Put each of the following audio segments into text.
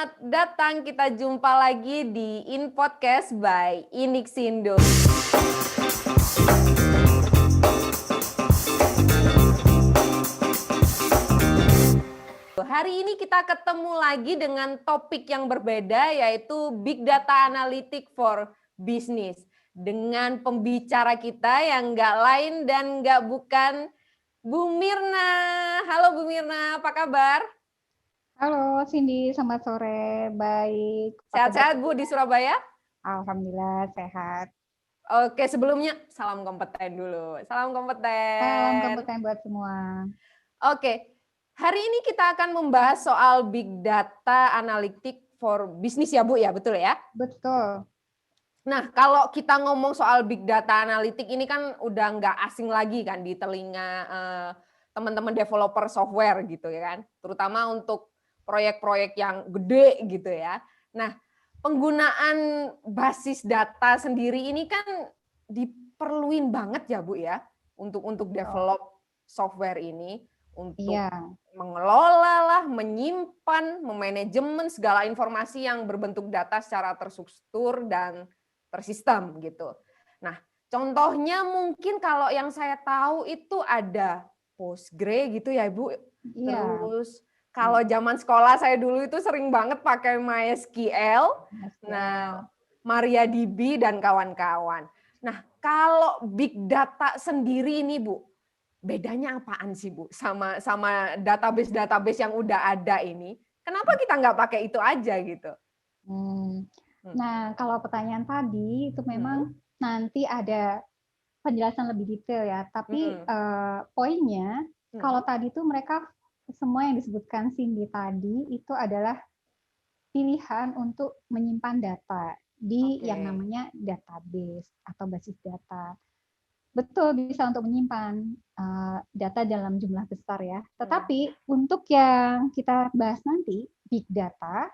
Selamat datang, kita jumpa lagi di In Podcast by Inixindo. Hari ini kita ketemu lagi dengan topik yang berbeda, yaitu Big Data Analytics for Business. Dengan pembicara kita yang nggak lain dan nggak bukan Bu Mirna. Halo Bu Mirna, apa kabar? Halo Cindy, selamat sore. Baik. Sehat-sehat Bu di Surabaya? Alhamdulillah sehat. Oke, sebelumnya salam kompeten dulu. Salam kompeten. Salam kompeten buat semua. Oke, hari ini kita akan membahas soal Big Data Analytics for Business ya Bu ya, betul ya? Betul. Nah, kalau kita ngomong soal Big Data Analytics ini kan udah nggak asing lagi kan di telinga teman-teman developer software gitu ya kan, terutama untuk proyek-proyek yang gede gitu ya. Nah, penggunaan basis data sendiri ini kan diperluin banget ya Bu ya untuk develop software ini, untuk mengelola lah, menyimpan, memanajemen segala informasi yang berbentuk data secara terstruktur dan tersistem gitu. Nah, contohnya mungkin kalau yang saya tahu itu ada Postgre gitu ya Ibu. Iya. Terus kalau zaman sekolah saya dulu itu sering banget pakai MySQL. Nah, MariaDB dan kawan-kawan. Nah, kalau big data sendiri ini Bu, bedanya apaan sih Bu sama database-database yang udah ada ini? Kenapa kita nggak pakai itu aja gitu? Nah, kalau pertanyaan tadi itu memang nanti ada penjelasan lebih detail ya. Tapi poinnya kalau tadi itu mereka semua yang disebutkan Cindy tadi itu adalah pilihan untuk menyimpan data di yang namanya database atau basis data. Betul, bisa untuk menyimpan data dalam jumlah besar ya. Tetapi untuk yang kita bahas nanti, big data,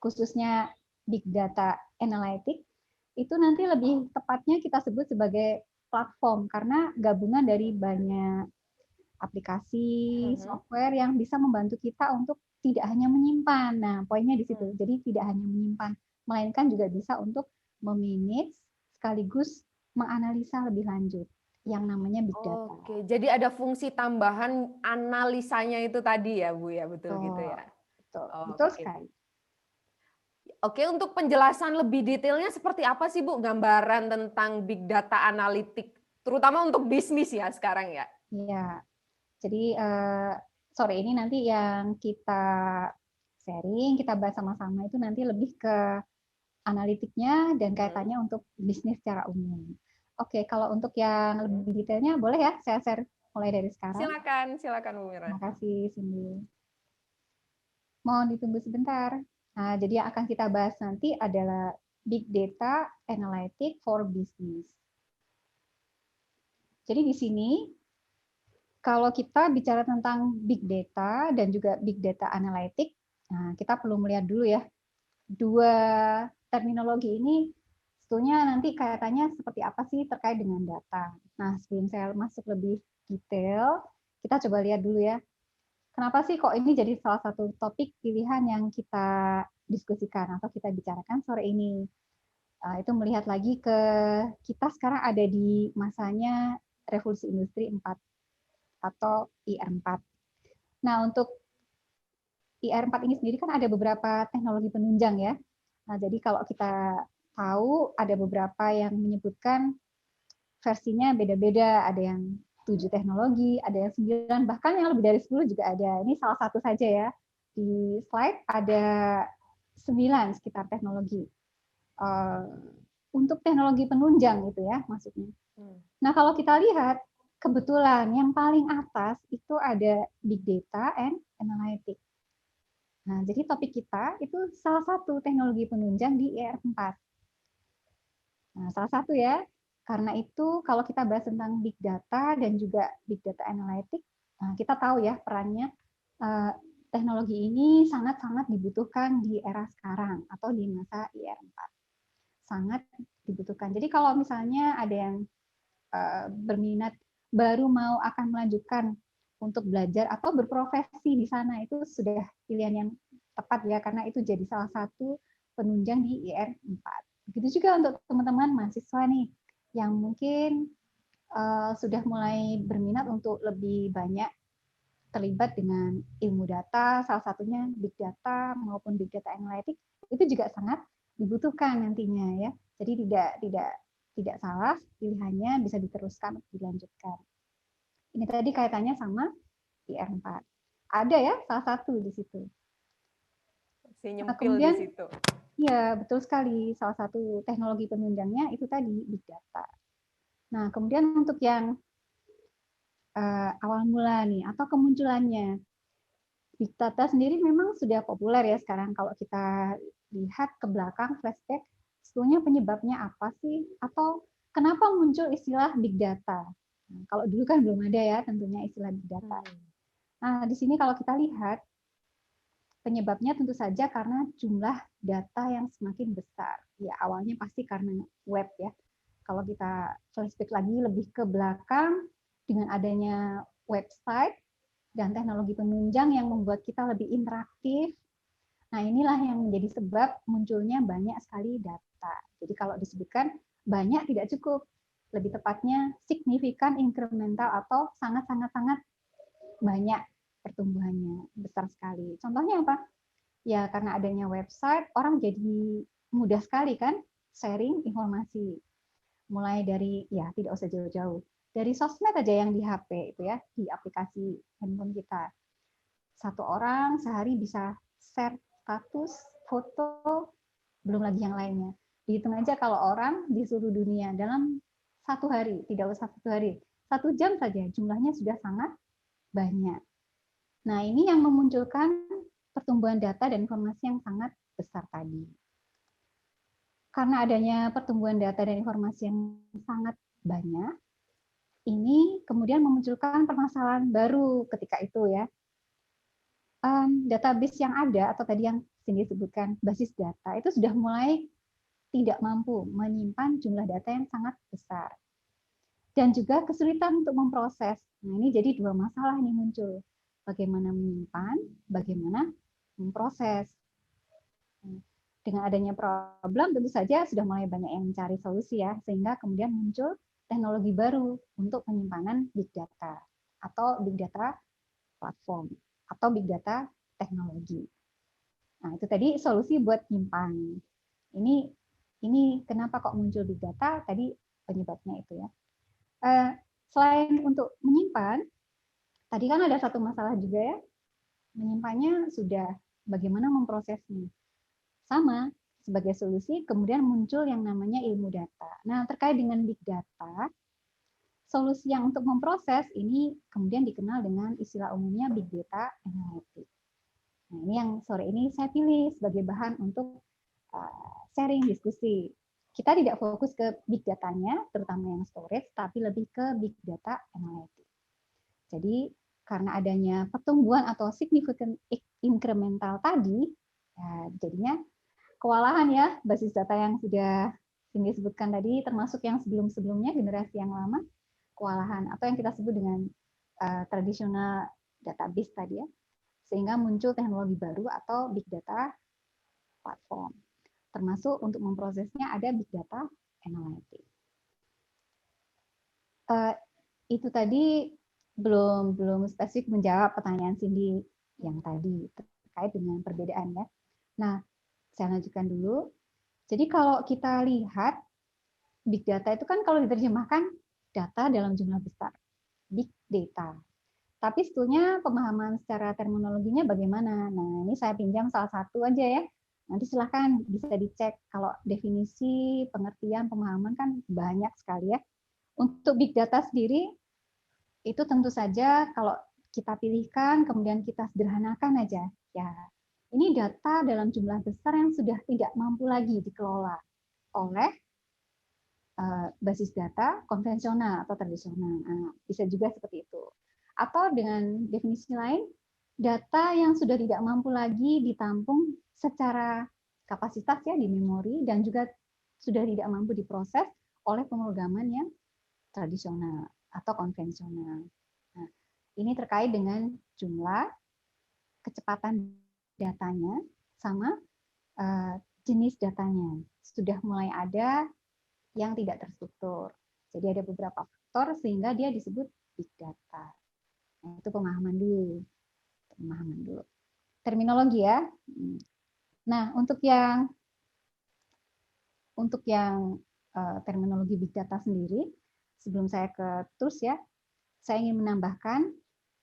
khususnya big data analytics, itu nanti lebih tepatnya kita sebut sebagai platform karena gabungan dari banyak aplikasi, software yang bisa membantu kita untuk tidak hanya menyimpan. Nah, poinnya di situ. Jadi tidak hanya menyimpan, melainkan juga bisa untuk memanage sekaligus menganalisa lebih lanjut yang namanya big data. Oke, jadi ada fungsi tambahan analisanya itu tadi ya Bu ya, betul gitu ya. Betul sekali. Oke, untuk penjelasan lebih detailnya seperti apa sih Bu gambaran tentang big data analytics, terutama untuk bisnis ya sekarang ya? Iya, jadi sore ini nanti yang kita sharing, kita bahas sama-sama itu nanti lebih ke analitiknya dan kaitannya untuk bisnis secara umum. Oke, kalau untuk yang lebih detailnya boleh ya saya share mulai dari sekarang. Silakan Bu Mira. Terima kasih Cindy. Mohon ditunggu sebentar. Nah, jadi yang akan kita bahas nanti adalah Big Data Analytics for Business. Jadi di sini kalau kita bicara tentang Big Data dan juga Big Data Analytics, nah kita perlu melihat dulu ya dua terminologi ini sebetulnya nanti kaitannya seperti apa sih terkait dengan data. Nah, sebelum saya masuk lebih detail, kita coba lihat dulu ya. Kenapa sih kok ini jadi salah satu topik pilihan yang kita diskusikan atau kita bicarakan sore ini? Itu melihat lagi ke kita sekarang ada di masanya revolusi industri 4 atau IR4. Nah, untuk IR4 ini sendiri kan ada beberapa teknologi penunjang ya. Nah, jadi kalau kita tahu ada beberapa yang menyebutkan versinya beda-beda, ada yang 7 teknologi, ada yang 9, bahkan yang lebih dari 10 juga ada. Ini salah satu saja ya. Di slide ada 9 sekitar teknologi. Untuk teknologi penunjang itu ya maksudnya. Nah, kalau kita lihat, kebetulan yang paling atas itu ada Big Data and Analytics. Nah, jadi topik kita itu salah satu teknologi penunjang di IR4. Nah, salah satu ya, karena itu kalau kita bahas tentang Big Data dan juga Big Data Analytics, nah kita tahu ya perannya teknologi ini sangat-sangat dibutuhkan di era sekarang atau di masa IR4. Sangat dibutuhkan. Jadi kalau misalnya ada yang berminat baru mau akan melanjutkan untuk belajar atau berprofesi di sana, itu sudah pilihan yang tepat ya, karena itu jadi salah satu penunjang di IR 4. Begitu juga untuk teman-teman mahasiswa nih yang mungkin sudah mulai berminat untuk lebih banyak terlibat dengan ilmu data, salah satunya big data maupun big data analytics, itu juga sangat dibutuhkan nantinya ya. Jadi tidak salah pilihannya, bisa diteruskan, dilanjutkan. Ini tadi kaitannya sama IR4. Ada ya salah satu di situ. Si Nah, nyempil di kemudian situ. ya betul sekali, salah satu teknologi penunjangnya itu tadi big data. Nah, kemudian untuk yang awal mula nih atau kemunculannya, big data sendiri memang sudah populer ya sekarang. Kalau kita lihat ke belakang flashback, sebetulnya penyebabnya apa sih? Atau kenapa muncul istilah big data? Nah, kalau dulu kan belum ada ya tentunya istilah big data. Nah, di sini kalau kita lihat penyebabnya tentu saja karena jumlah data yang semakin besar. Ya, awalnya pasti karena web ya. Kalau kita flashback lagi lebih ke belakang, dengan adanya website dan teknologi penunjang yang membuat kita lebih interaktif, nah inilah yang menjadi sebab munculnya banyak sekali data. Jadi kalau disebutkan banyak tidak cukup, lebih tepatnya signifikan, incremental, atau sangat-sangat-sangat banyak pertumbuhannya, besar sekali. Contohnya apa? Ya karena adanya website, orang jadi mudah sekali kan sharing informasi. Mulai dari, ya tidak usah jauh-jauh, dari sosmed aja yang di HP itu ya, di aplikasi handphone kita. Satu orang sehari bisa share status, foto, belum lagi yang lainnya. Dihitung aja kalau orang di seluruh dunia dalam satu hari, tidak usah satu hari, 1 jam saja jumlahnya sudah sangat banyak. Nah ini yang memunculkan pertumbuhan data dan informasi yang sangat besar tadi. Karena adanya pertumbuhan data dan informasi yang sangat banyak, ini kemudian memunculkan permasalahan baru ketika itu ya. Database yang ada atau tadi yang Cindy sebutkan basis data itu sudah mulai tidak mampu menyimpan jumlah data yang sangat besar dan juga kesulitan untuk memproses. Nah ini jadi dua masalah ini muncul, bagaimana menyimpan, bagaimana memproses. Dengan adanya problem tentu saja sudah mulai banyak yang mencari solusi ya, sehingga kemudian muncul teknologi baru untuk penyimpanan big data atau big data platform atau big data teknologi. Nah, itu tadi solusi buat nyimpan. Ini kenapa kok muncul big data? Tadi penyebabnya itu ya. Selain untuk menyimpan, tadi kan ada satu masalah juga ya. Menyimpannya sudah, bagaimana memprosesnya? Sama, sebagai solusi kemudian muncul yang namanya ilmu data. Nah, terkait dengan big data, solusi yang untuk memproses ini kemudian dikenal dengan istilah umumnya big data analytics. Nah, ini yang sore ini saya pilih sebagai bahan untuk sharing diskusi. Kita tidak fokus ke big datanya, terutama yang storage, tapi lebih ke big data analytics. Jadi, karena adanya pertumbuhan atau significant incremental tadi, ya, jadinya kewalahan ya basis data yang sudah Cindy sebutkan tadi, termasuk yang sebelum-sebelumnya, generasi yang lama, kewalahan atau yang kita sebut dengan tradisional database tadi ya, sehingga muncul teknologi baru atau big data platform. Termasuk untuk memprosesnya ada big data analytics. Itu tadi belum spesifik menjawab pertanyaan Cindy yang tadi terkait dengan perbedaan ya. Nah, saya lanjutkan dulu. Jadi kalau kita lihat big data itu kan kalau diterjemahkan data dalam jumlah besar, big data. Tapi sebetulnya pemahaman secara terminologinya bagaimana? Nah, ini saya pinjam salah satu aja ya. Nanti silahkan bisa dicek. Kalau definisi, pengertian, pemahaman kan banyak sekali ya. Untuk big data sendiri, itu tentu saja kalau kita pilihkan, kemudian kita sederhanakan aja. Ya, ini data dalam jumlah besar yang sudah tidak mampu lagi dikelola oleh basis data konvensional atau tradisional. Nah, bisa juga seperti itu. Atau dengan definisi lain, data yang sudah tidak mampu lagi ditampung secara kapasitas ya di memori dan juga sudah tidak mampu diproses oleh pemrograman yang tradisional atau konvensional. Nah, ini terkait dengan jumlah, kecepatan datanya sama jenis datanya. Sudah mulai ada yang tidak terstruktur. Jadi ada beberapa faktor sehingga dia disebut big data. Nah, itu pemahaman dulu. Terminologi ya. Nah, untuk yang terminologi big data sendiri, sebelum saya ke tools ya, saya ingin menambahkan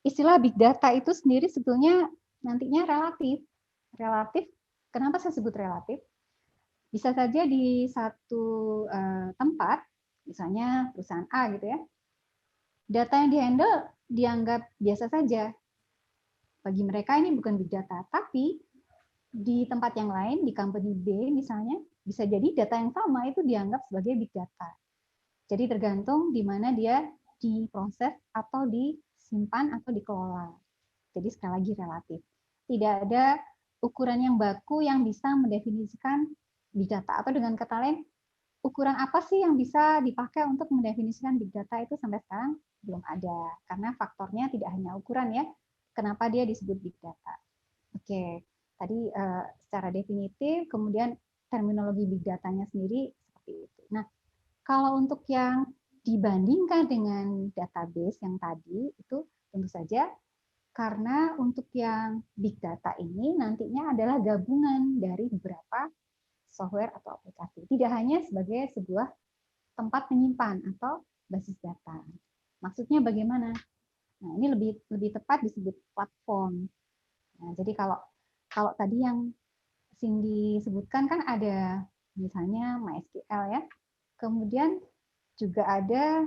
istilah big data itu sendiri sebetulnya nantinya relatif. Relatif, kenapa saya sebut relatif? Bisa saja di satu tempat, misalnya perusahaan A gitu ya, data yang dihandle dianggap biasa saja. Bagi mereka ini bukan big data, tapi di tempat yang lain, di company B misalnya, bisa jadi data yang sama itu dianggap sebagai big data. Jadi tergantung di mana dia diproses atau disimpan atau dikelola. Jadi sekali lagi relatif. Tidak ada ukuran yang baku yang bisa mendefinisikan big data. Atau dengan kata lain, ukuran apa sih yang bisa dipakai untuk mendefinisikan big data itu sampai sekarang belum ada. Karena faktornya tidak hanya ukuran ya, kenapa dia disebut big data. Oke, tadi secara definitif, kemudian terminologi big datanya sendiri seperti itu. Nah, kalau untuk yang dibandingkan dengan database yang tadi, itu tentu saja karena untuk yang big data ini nantinya adalah gabungan dari beberapa software atau aplikasi. Tidak hanya sebagai sebuah tempat menyimpan atau basis data. Maksudnya bagaimana? Nah, ini lebih tepat disebut platform. Nah, jadi kalau tadi yang Cindy sebutkan kan ada misalnya MySQL ya, kemudian juga ada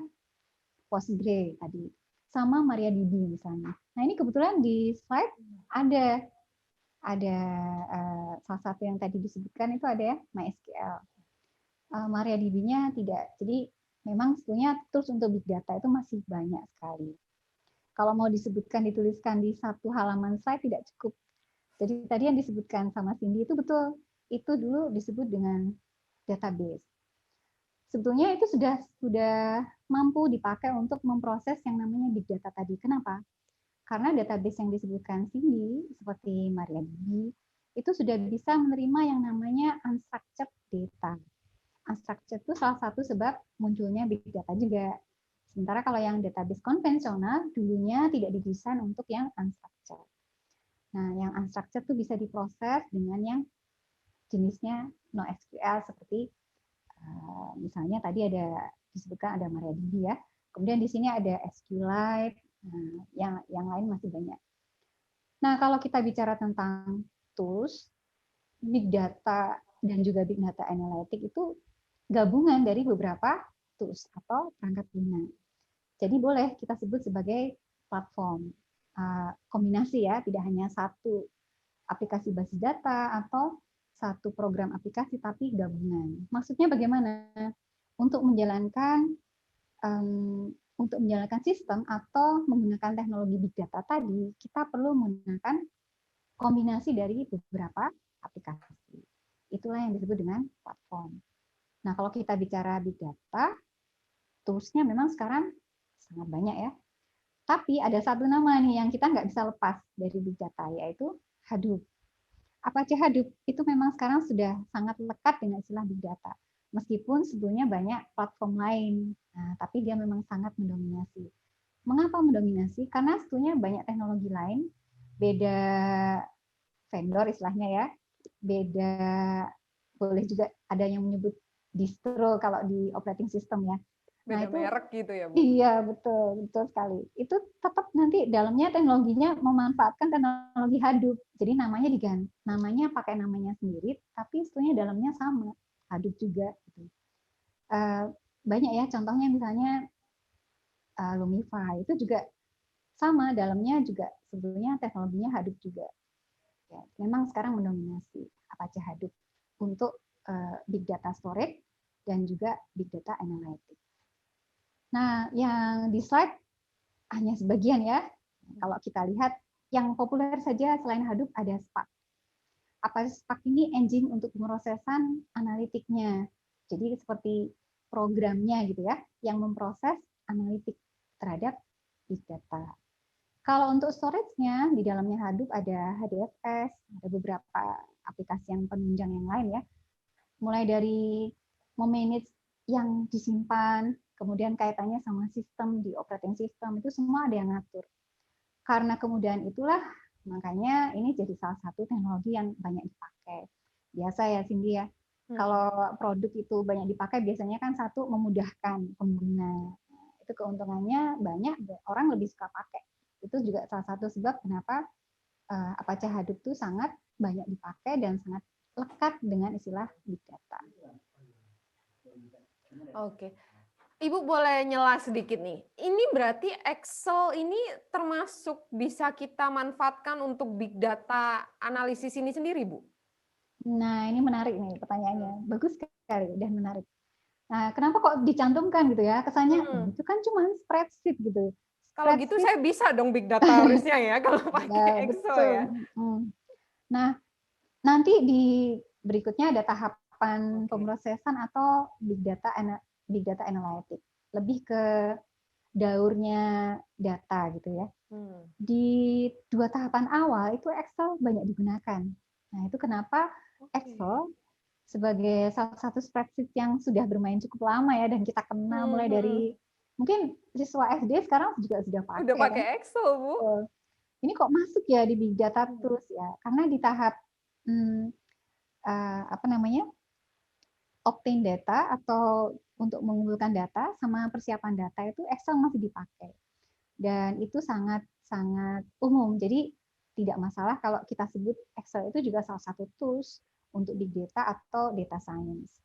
Postgre tadi, sama MariaDB misalnya. Nah ini kebetulan di slide ada salah satu yang tadi disebutkan itu ada ya MySQL. MariaDB-nya tidak. Jadi memang sebetulnya tools untuk big data itu masih banyak sekali. Kalau mau disebutkan dituliskan di satu halaman slide tidak cukup. Jadi tadi yang disebutkan sama Cindy itu betul. Itu dulu disebut dengan database. Sebetulnya itu sudah mampu dipakai untuk memproses yang namanya big data tadi. Kenapa? Karena database yang disebutkan Cindy seperti MariaDB itu sudah bisa menerima yang namanya unstructured data. Unstructured itu salah satu sebab munculnya big data juga. Sementara kalau yang database konvensional dulunya tidak didesain untuk yang unstructured. Nah, yang unstructured itu bisa diproses dengan yang jenisnya NoSQL seperti misalnya tadi ada disebutkan ada MariaDB ya. Kemudian di sini ada SQLite, yang lain masih banyak. Nah, kalau kita bicara tentang tools, big data dan juga big data analytic itu gabungan dari beberapa tools atau perangkat lunak. Jadi boleh kita sebut sebagai platform. Kombinasi ya, tidak hanya satu aplikasi basis data atau satu program aplikasi, tapi gabungan. Maksudnya bagaimana? Untuk menjalankan sistem atau menggunakan teknologi big data tadi, kita perlu menggunakan kombinasi dari beberapa aplikasi. Itulah yang disebut dengan platform. Nah, kalau kita bicara big data, tools-nya memang sekarang sangat banyak ya. Tapi ada satu nama nih yang kita nggak bisa lepas dari big data, yaitu Hadoop. Apache Hadoop itu memang sekarang sudah sangat lekat dengan istilah big data. Meskipun sebelumnya banyak platform lain, tapi dia memang sangat mendominasi. Mengapa mendominasi? Karena sebetulnya banyak teknologi lain, beda vendor istilahnya ya, beda, boleh juga ada yang menyebut distro kalau di operating system ya. Beda itu merek gitu ya, Bu? Iya, betul sekali. Itu tetap nanti dalamnya teknologinya memanfaatkan teknologi Hadoop. Jadi namanya diganti, pakai namanya sendiri, tapi sebetulnya dalamnya sama, Hadoop juga. Banyak ya, contohnya misalnya Lumify itu juga sama, dalamnya juga sebetulnya teknologinya Hadoop juga. Ya, memang sekarang mendominasi Apache Hadoop untuk big data storage dan juga big data analytics. Nah, yang di slide hanya sebagian ya. Kalau kita lihat yang populer saja selain Hadoop ada Spark. Apa Spark ini? Engine untuk pemrosesan analitiknya. Jadi seperti programnya gitu ya, yang memproses analitik terhadap big data. Kalau untuk storage-nya, di dalamnya Hadoop ada HDFS, ada beberapa aplikasi yang penunjang yang lain ya. Mulai dari memanage yang disimpan, kemudian kaitannya sama sistem di operating system, itu semua ada yang ngatur. Karena kemudian itulah, makanya ini jadi salah satu teknologi yang banyak dipakai. Biasa ya Cindy ya, kalau produk itu banyak dipakai, biasanya kan satu memudahkan pengguna. Itu keuntungannya banyak, orang lebih suka pakai. Itu juga salah satu sebab kenapa Apache Hadoop itu sangat banyak dipakai dan sangat lekat dengan istilah big data. Oke. Ibu boleh nyela sedikit nih. Ini berarti Excel ini termasuk bisa kita manfaatkan untuk big data analisis ini sendiri, Bu? Nah, ini menarik nih pertanyaannya. Bagus sekali dan menarik. Nah, kenapa kok dicantumkan gitu ya? Kesannya itu kan cuma spreadsheet gitu. Kalau gitu saya bisa dong big data harusnya ya kalau pakai Excel betul. ya. Nah, nanti di berikutnya ada tahapan pemrosesan atau big data analytic. Lebih ke daurnya data gitu ya. Di 2 tahapan awal itu Excel banyak digunakan. Nah, itu kenapa Excel sebagai salah satu spreadsheet yang sudah bermain cukup lama ya, dan kita kenal mulai dari mungkin siswa SD sekarang juga sudah pakai. Udah pakai Excel, Bu. Ini kok masuk ya di big data terus ya? Karena di tahap obtain data atau untuk mengumpulkan data sama persiapan data itu Excel masih dipakai. Dan itu sangat umum. Jadi tidak masalah kalau kita sebut Excel itu juga salah satu tools untuk big data atau data science.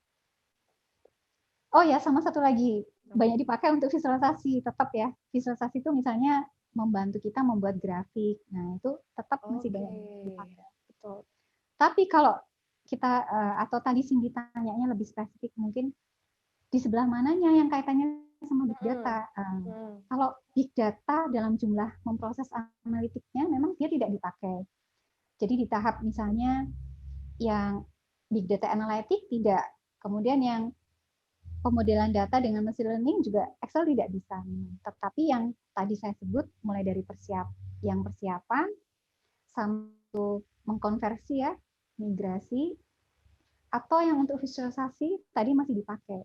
Oh ya, sama satu lagi, banyak dipakai untuk visualisasi, tetap ya. Visualisasi itu misalnya membantu kita membuat grafik. Nah, itu tetap masih banyak dipakai. Betul. Tapi kalau kita atau tadi Cindy tanyanya lebih spesifik, mungkin di sebelah mananya yang kaitannya sama big data. Kalau big data dalam jumlah memproses analitiknya memang dia tidak dipakai. Jadi di tahap misalnya yang big data analytic tidak, kemudian yang pemodelan data dengan machine learning juga Excel tidak bisa. Tetapi yang tadi saya sebut mulai dari persiapan sampai mengkonversi ya, migrasi, atau yang untuk visualisasi tadi masih dipakai.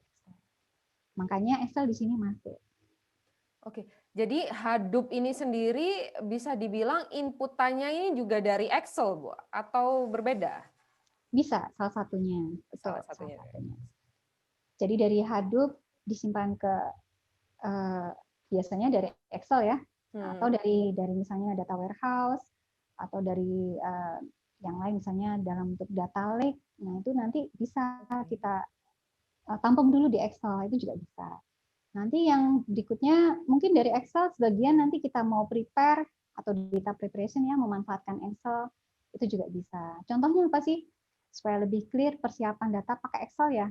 Makanya Excel di sini masuk. Oke, jadi Hadoop ini sendiri bisa dibilang inputannya ini juga dari Excel, Bu, atau berbeda? Bisa, salah satunya. Salah satunya. Jadi dari Hadoop disimpan ke biasanya dari Excel ya, atau dari misalnya data warehouse, atau dari yang lain misalnya dalam bentuk data lake. Nah itu nanti bisa kita tampung dulu di Excel, itu juga bisa. Nanti yang berikutnya mungkin dari Excel sebagian nanti kita mau prepare atau data preparation ya, memanfaatkan Excel, itu juga bisa. Contohnya apa sih? Supaya lebih clear persiapan data pakai Excel ya.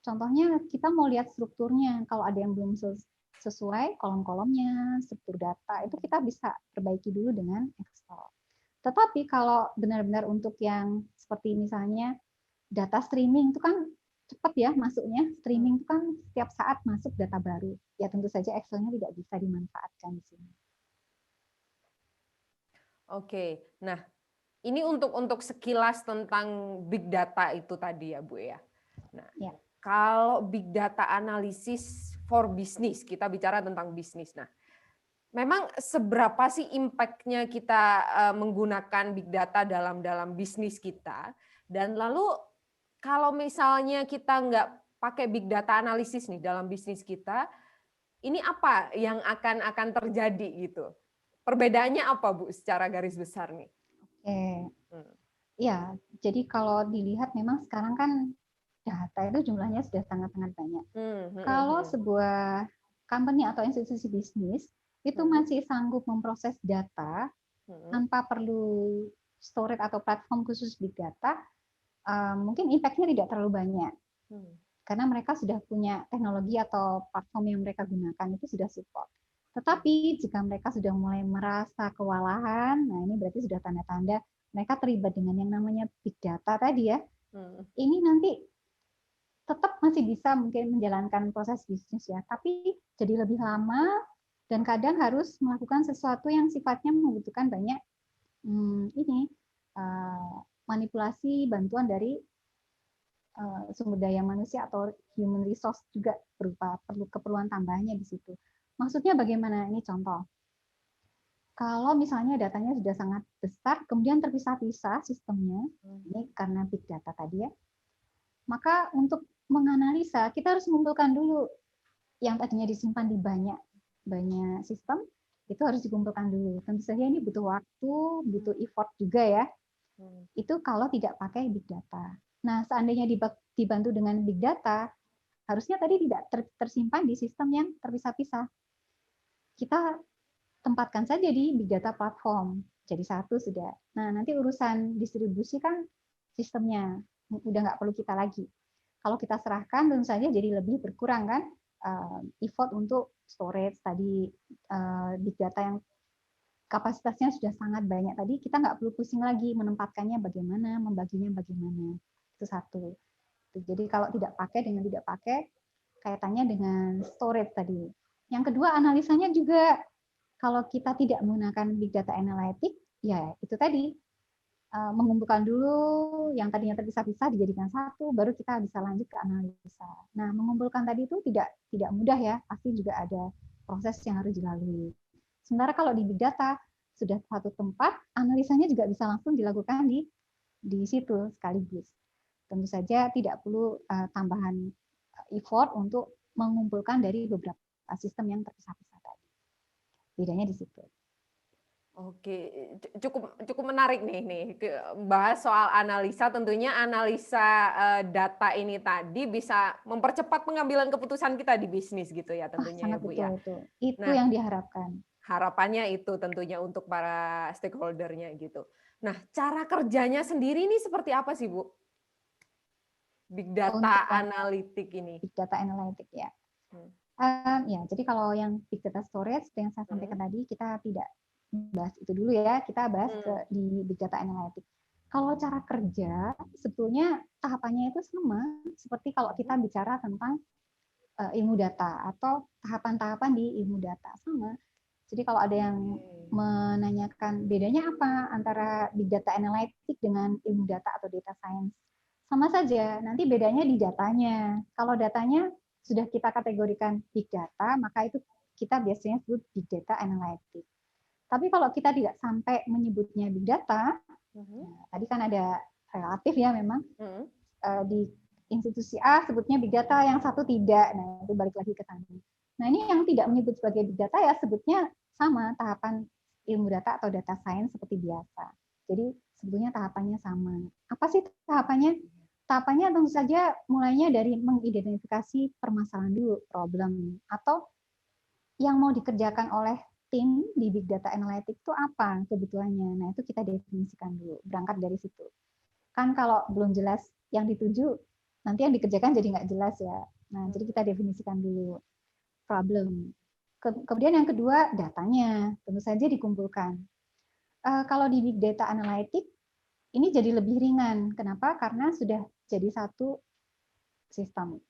Contohnya kita mau lihat strukturnya, kalau ada yang belum sesuai kolom-kolomnya, struktur data, itu kita bisa perbaiki dulu dengan Excel. Tetapi kalau benar-benar untuk yang seperti misalnya data streaming itu kan cepat ya masuknya, streaming itu kan setiap saat masuk data baru. Ya tentu saja Excel-nya tidak bisa dimanfaatkan di sini. Oke, nah ini untuk sekilas tentang big data itu tadi ya, Bu ya. Nah, ya. Kalau big data analisis for business, kita bicara tentang bisnis. Nah, memang seberapa sih impact-nya kita menggunakan big data dalam bisnis kita? Dan lalu kalau misalnya kita nggak pakai big data analisis nih dalam bisnis kita, ini apa yang akan terjadi gitu? Perbedaannya apa, Bu, secara garis besar nih? Oke. Ya, jadi kalau dilihat memang sekarang kan data itu jumlahnya sudah sangat-sangat banyak. Kalau sebuah company atau institusi bisnis itu masih sanggup memproses data tanpa perlu storage atau platform khusus big data, mungkin impact-nya tidak terlalu banyak. Karena mereka sudah punya teknologi atau platform yang mereka gunakan itu sudah support. Tetapi jika mereka sudah mulai merasa kewalahan, nah ini berarti sudah tanda-tanda mereka terlibat dengan yang namanya big data tadi ya. Ini nanti tetap masih bisa mungkin menjalankan proses bisnis ya, tapi jadi lebih lama dan kadang harus melakukan sesuatu yang sifatnya membutuhkan banyak manipulasi bantuan dari sumber daya manusia atau human resource juga berupa keperluan tambahannya di situ. Maksudnya bagaimana? Ini contoh. Kalau misalnya datanya sudah sangat besar, kemudian terpisah-pisah sistemnya, ini karena big data tadi ya, maka untuk menganalisa kita harus mengumpulkan dulu yang tadinya disimpan di banyak sistem, itu harus dikumpulkan dulu. Tentu saja ini butuh waktu, butuh effort juga ya. Itu kalau tidak pakai big data. Nah, seandainya dibantu dengan big data, harusnya tadi tidak tersimpan di sistem yang terpisah-pisah. Kita tempatkan saja di big data platform. Jadi satu sudah. Nah, nanti urusan distribusi kan sistemnya udah nggak perlu kita lagi. Kalau kita serahkan tentu saja jadi lebih berkurang kan effort untuk storage tadi, big data yang kapasitasnya sudah sangat banyak tadi, kita nggak perlu pusing lagi menempatkannya bagaimana, membaginya bagaimana. Itu satu. Jadi kalau tidak pakai dengan tidak pakai, kaitannya dengan storage tadi. Yang kedua, analisanya juga kalau kita tidak menggunakan big data analytics, ya itu tadi, mengumpulkan dulu yang tadinya terpisah-pisah dijadikan satu, baru kita bisa lanjut ke analisa. Nah, mengumpulkan tadi itu tidak mudah ya, pasti juga ada proses yang harus dilalui. Sementara kalau di big data sudah satu tempat, analisanya juga bisa langsung dilakukan di situ sekaligus. Tentu saja tidak perlu tambahan effort untuk mengumpulkan dari beberapa sistem yang terpisah-pisah tadi. Bedanya di situ. Oke, cukup menarik nih bahas soal analisa. Tentunya analisa data ini tadi bisa mempercepat pengambilan keputusan kita di bisnis gitu ya tentunya ya Sangat Bu betul ya. itu. Itu Nah, yang diharapkan. harapannya itu tentunya untuk para stakeholder-nya gitu. Nah, cara kerjanya sendiri ini seperti apa sih Bu? Big Untuk data analitik ini. big data analytic ya. Ya, jadi kalau yang big data storage yang saya sampaikan tadi, kita tidak bahas itu dulu ya, kita bahas di big data analytics. Kalau cara kerja, sebetulnya tahapannya itu sama, seperti kalau kita bicara tentang ilmu data atau tahapan-tahapan di ilmu data sama. Jadi kalau ada yang menanyakan bedanya apa antara big data analytics dengan ilmu data atau data science, sama saja. Nanti bedanya di datanya. Kalau datanya sudah kita kategorikan big data, maka itu kita biasanya sebut big data analytics. Tapi kalau kita tidak sampai menyebutnya big data, tadi kan ada relatif ya memang, di institusi A sebutnya big data, yang satu tidak. Nah, itu balik lagi ke sana. Nah, ini yang tidak menyebut sebagai big data ya sebutnya sama, tahapan ilmu data atau data science seperti biasa. Jadi sebetulnya tahapannya sama. Apa sih tahapannya? Tahapannya tentu saja mulainya dari mengidentifikasi permasalahan dulu, problem, atau yang mau dikerjakan oleh tim di Big Data Analytics itu apa kebutuhannya. Nah, itu kita definisikan dulu, berangkat dari situ. Kan kalau belum jelas yang dituju, nanti yang dikerjakan jadi nggak jelas ya. Nah, jadi kita definisikan dulu problem. Kemudian yang kedua, datanya tentu saja dikumpulkan. Kalau di Big Data Analytics, ini jadi lebih ringan. Kenapa? Karena sudah jadi satu sistem.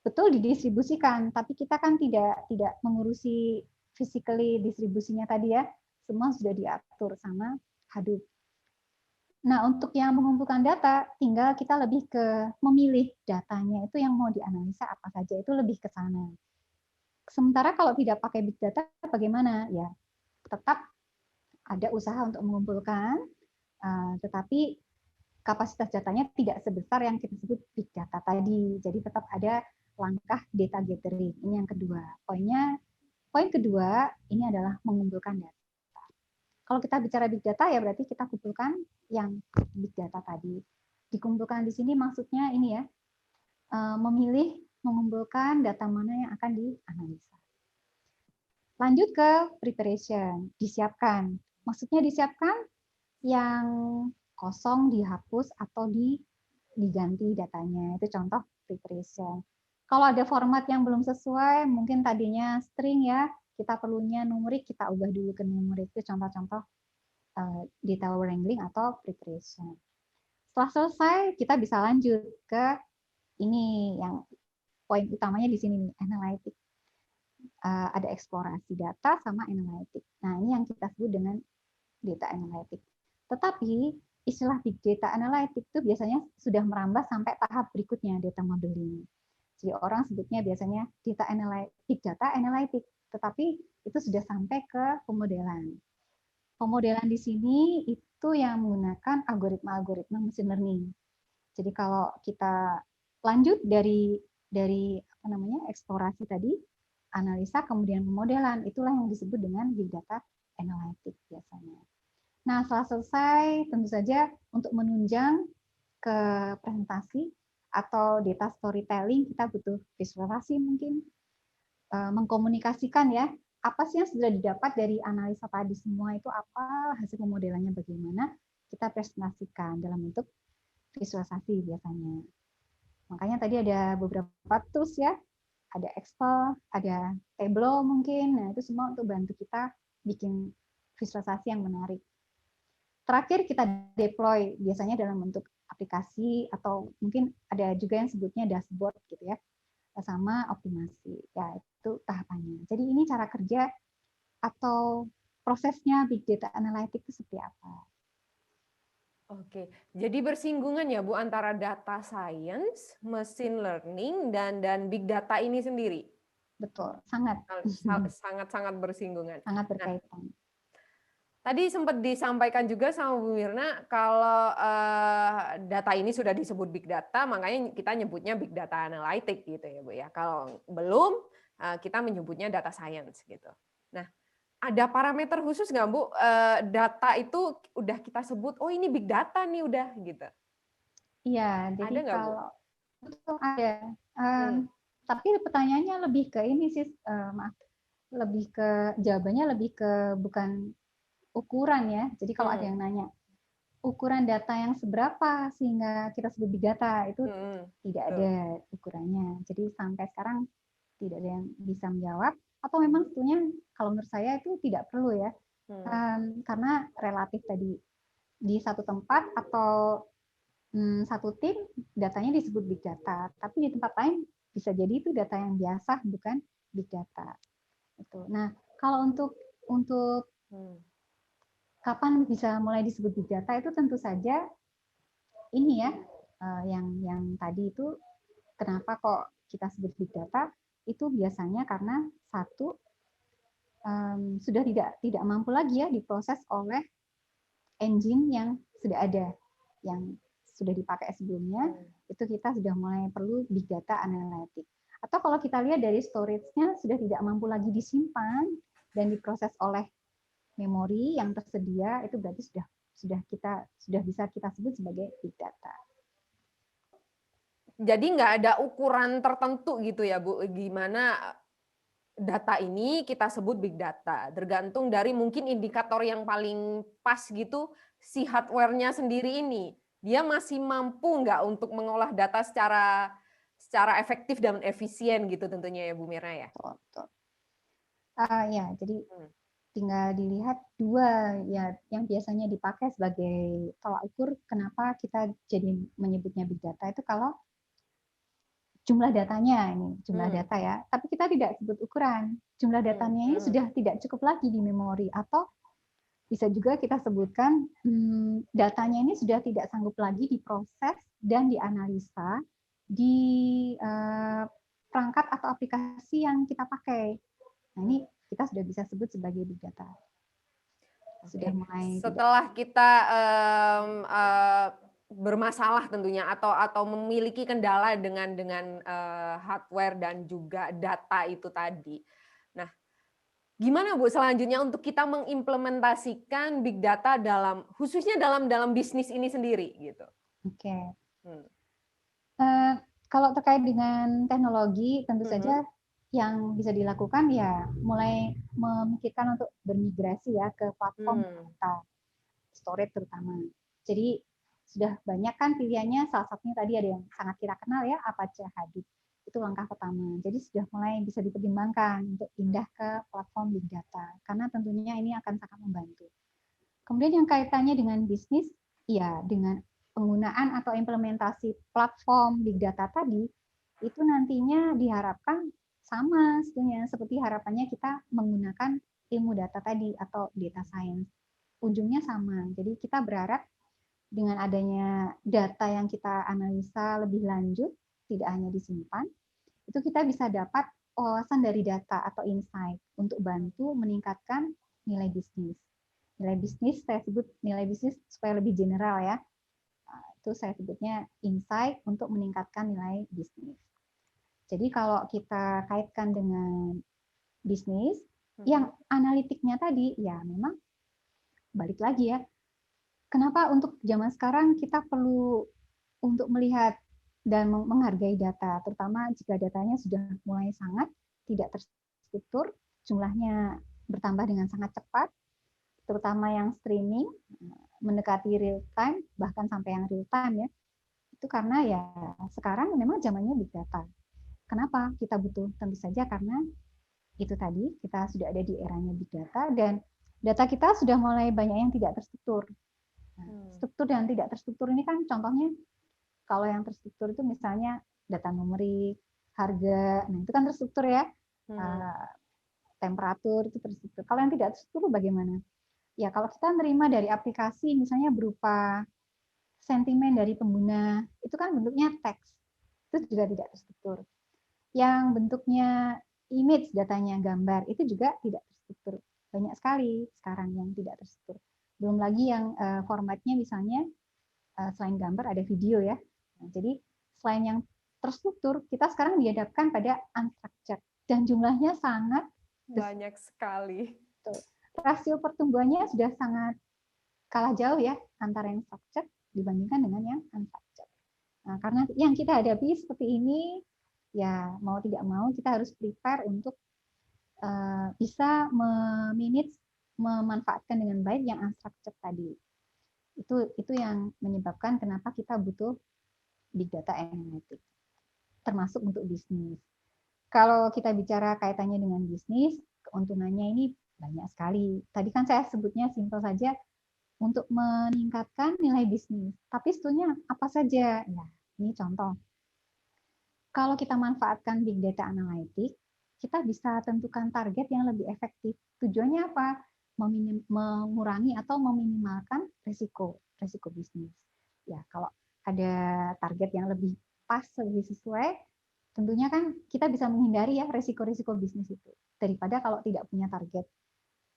Betul didistribusikan, tapi kita kan tidak mengurusi physically distribusinya tadi ya. Semua sudah diatur sama Hadoop. Nah, untuk yang mengumpulkan data, tinggal kita lebih ke memilih datanya itu yang mau dianalisa apa saja, itu lebih ke sana. Sementara kalau tidak pakai big data, bagaimana? Ya, tetap ada usaha untuk mengumpulkan, tetapi kapasitas datanya tidak sebesar yang kita sebut big data tadi. Jadi tetap ada langkah data gathering. Ini yang kedua. Poin kedua ini adalah mengumpulkan data. Kalau kita bicara big data ya berarti kita kumpulkan yang big data tadi. Dikumpulkan di sini maksudnya ini ya, memilih mengumpulkan data mana yang akan dianalisa. Lanjut ke preparation, disiapkan. Maksudnya disiapkan yang kosong dihapus atau diganti datanya. Itu contoh preparation. Kalau ada format yang belum sesuai, mungkin tadinya string ya, kita perlunya numerik, kita ubah dulu ke numerik. Itu contoh-contoh data wrangling atau preparation. Setelah selesai, kita bisa lanjut ke ini yang poin utamanya di sini nih, analytics. ada eksplorasi data sama analitik. Nah, ini yang kita sebut dengan data analitik. Tetapi istilah big data analytic itu biasanya sudah merambah sampai tahap berikutnya, data modeling. Jadi orang sebutnya biasanya big data analytic, tetapi itu sudah sampai ke pemodelan. Pemodelan di sini itu yang menggunakan algoritma-algoritma machine learning. Jadi kalau kita lanjut dari eksplorasi tadi, analisa kemudian pemodelan, itulah yang disebut dengan big data analytic biasanya. Nah, setelah selesai, tentu saja untuk menunjang ke presentasi atau data storytelling, kita butuh visualisasi mungkin, mengkomunikasikan ya, apa sih yang sudah didapat dari analisa tadi semua itu apa, hasil pemodelannya bagaimana, kita presentasikan dalam bentuk visualisasi biasanya. Makanya tadi ada beberapa tools ya, ada Excel, ada Tableau mungkin, nah itu semua untuk bantu kita bikin visualisasi yang menarik. Terakhir kita deploy biasanya dalam bentuk aplikasi atau mungkin ada juga yang sebutnya dashboard gitu ya, sama optimasi. Ya, itu tahapannya. Jadi ini cara kerja atau prosesnya big data analytics itu seperti apa? Oke, jadi bersinggungan ya Bu antara data science, machine learning dan big data ini sendiri. Betul, sangat Sangat bersinggungan. sangat berkaitan. Tadi sempat disampaikan juga sama Bu Mirna kalau data ini sudah disebut big data, makanya kita nyebutnya big data analytic gitu ya Bu ya. Kalau belum, kita menyebutnya data science gitu. Nah, ada parameter khusus nggak Bu? Data itu udah kita sebut, oh ini big data nih udah gitu. Iya, jadi Ada nggak Bu? kalau betul ada. Tapi pertanyaannya lebih ke ini sih, maaf, lebih ke jawabannya lebih ke bukan ukuran ya. Jadi kalau ada yang nanya ukuran data yang seberapa sehingga kita sebut big data, itu tidak ada ukurannya. Jadi sampai sekarang tidak ada yang bisa menjawab. Atau memang sebetulnya kalau menurut saya itu tidak perlu ya, karena relatif tadi di satu tempat atau satu tim datanya disebut big data, tapi di tempat lain bisa jadi itu data yang biasa bukan big data. Itu. Nah, kalau untuk kapan bisa mulai disebut big data itu tentu saja ini ya, yang tadi itu kenapa kok kita sebut big data itu biasanya karena satu sudah tidak mampu lagi ya diproses oleh engine yang sudah ada, yang sudah dipakai sebelumnya, itu kita sudah mulai perlu big data analytic. Atau kalau kita lihat dari storage-nya sudah tidak mampu lagi disimpan dan diproses oleh memori yang tersedia, itu berarti sudah bisa kita sebut sebagai big data. Jadi nggak ada ukuran tertentu gitu ya Bu, gimana data ini kita sebut big data, tergantung dari mungkin indikator yang paling pas gitu, si hardware-nya sendiri ini, dia masih mampu nggak untuk mengolah data secara efektif dan efisien gitu tentunya ya Bu Mirna ya? Betul. Ya, jadi tinggal dilihat dua ya yang biasanya dipakai sebagai tolak ukur kenapa kita jadi menyebutnya big data itu kalau jumlah datanya ini, jumlah data ya. Tapi kita tidak sebut ukuran. Jumlah datanya ini sudah tidak cukup lagi di memori atau bisa juga kita sebutkan datanya ini sudah tidak sanggup lagi diproses dan dianalisa di perangkat atau aplikasi yang kita pakai. Nah, ini kita sudah bisa sebut sebagai big data. Sudah mulai setelah kita bermasalah tentunya atau memiliki kendala dengan hardware dan juga data itu tadi. Nah, gimana Bu selanjutnya untuk kita mengimplementasikan big data khususnya dalam bisnis ini sendiri gitu? Oke. Kalau terkait dengan teknologi tentu saja yang bisa dilakukan ya mulai memikirkan untuk bermigrasi ya ke platform data, storage terutama. Jadi sudah banyak kan pilihannya, salah satunya tadi ada yang sangat kita kenal ya, Apache Hadoop. Itu langkah pertama. Jadi sudah mulai bisa dipertimbangkan untuk pindah ke platform big data, karena tentunya ini akan sangat membantu. Kemudian yang kaitannya dengan bisnis, ya dengan penggunaan atau implementasi platform big data tadi, itu nantinya diharapkan sama sebenarnya seperti harapannya kita menggunakan ilmu data tadi atau data science. Ujungnya sama. Jadi kita berharap dengan adanya data yang kita analisa lebih lanjut, tidak hanya disimpan, itu kita bisa dapat wawasan dari data atau insight untuk bantu meningkatkan nilai bisnis. Nilai bisnis saya sebut nilai bisnis supaya lebih general ya. Itu saya sebutnya insight untuk meningkatkan nilai bisnis. Jadi kalau kita kaitkan dengan bisnis, yang analitiknya tadi ya memang balik lagi ya. Kenapa untuk zaman sekarang kita perlu untuk melihat dan menghargai data, terutama jika datanya sudah mulai sangat tidak terstruktur, jumlahnya bertambah dengan sangat cepat, terutama yang streaming, mendekati real time, bahkan sampai yang real time ya. Itu karena ya sekarang memang zamannya big data. Kenapa kita butuh? Tentu saja karena itu tadi, kita sudah ada di eranya big data, dan data kita sudah mulai banyak yang tidak terstruktur. Struktur dan tidak terstruktur ini kan contohnya, kalau yang terstruktur itu misalnya data numerik, harga, nah itu kan terstruktur ya, temperatur itu terstruktur. Kalau yang tidak terstruktur bagaimana? Ya kalau kita nerima dari aplikasi misalnya berupa sentimen dari pengguna, itu kan bentuknya teks, itu juga tidak terstruktur. Yang bentuknya image, datanya gambar, itu juga tidak terstruktur. Banyak sekali sekarang yang tidak terstruktur. Belum lagi yang formatnya misalnya selain gambar ada video ya. Nah, jadi selain yang terstruktur, kita sekarang dihadapkan pada unstructured dan jumlahnya sangat banyak sekali. Rasio pertumbuhannya sudah sangat kalah jauh ya antara yang structured dibandingkan dengan yang unstructured. Nah, karena yang kita hadapi seperti ini, ya mau tidak mau kita harus prepare untuk bisa memanfaatkan dengan baik yang unstructured tadi. Itu yang menyebabkan kenapa kita butuh big data analytics, termasuk untuk bisnis. Kalau kita bicara kaitannya dengan bisnis, keuntungannya ini banyak sekali. Tadi kan saya sebutnya simpel saja, untuk meningkatkan nilai bisnis. Tapi sebetulnya apa saja? Ya, ini contoh. Kalau kita manfaatkan big data analytics, kita bisa tentukan target yang lebih efektif. Tujuannya apa? Mengurangi atau meminimalkan risiko bisnis. Ya, kalau ada target yang lebih pas, lebih sesuai, tentunya kan kita bisa menghindari ya risiko-risiko bisnis itu daripada kalau tidak punya target.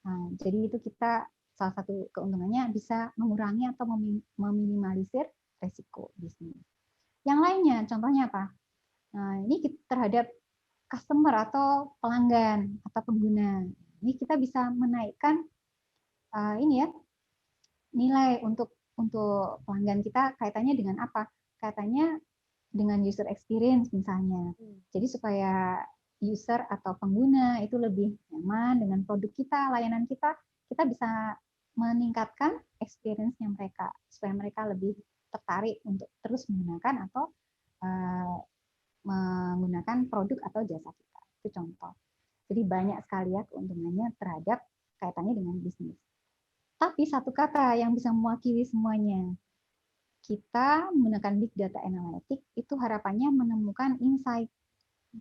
Nah, jadi itu kita salah satu keuntungannya bisa mengurangi atau meminimalisir risiko bisnis. Yang lainnya, contohnya apa? Nah, ini terhadap customer atau pelanggan atau pengguna. Ini kita bisa menaikkan ini ya nilai untuk pelanggan kita, kaitannya dengan apa? Kaitannya dengan user experience misalnya. Jadi supaya user atau pengguna itu lebih nyaman dengan produk kita, layanan kita bisa meningkatkan experience-nya mereka supaya mereka lebih tertarik untuk terus menggunakan atau menggunakan produk atau jasa kita. Itu contoh. Jadi banyak sekali ya keuntungannya terhadap kaitannya dengan bisnis. Tapi satu kata yang bisa mewakili semuanya, kita menggunakan big data analytics itu harapannya menemukan insight,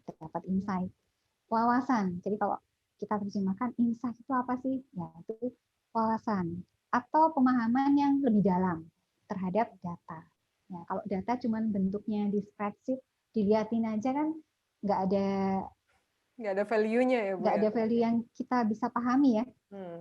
dapat insight, wawasan. Jadi kalau kita terjemahkan insight itu apa sih? Ya itu wawasan atau pemahaman yang lebih dalam terhadap data. Ya, kalau data cuma bentuknya di spreadsheet, dilihatin aja kan nggak ada value-nya ya Bu. Nggak ada value yang kita bisa pahami ya.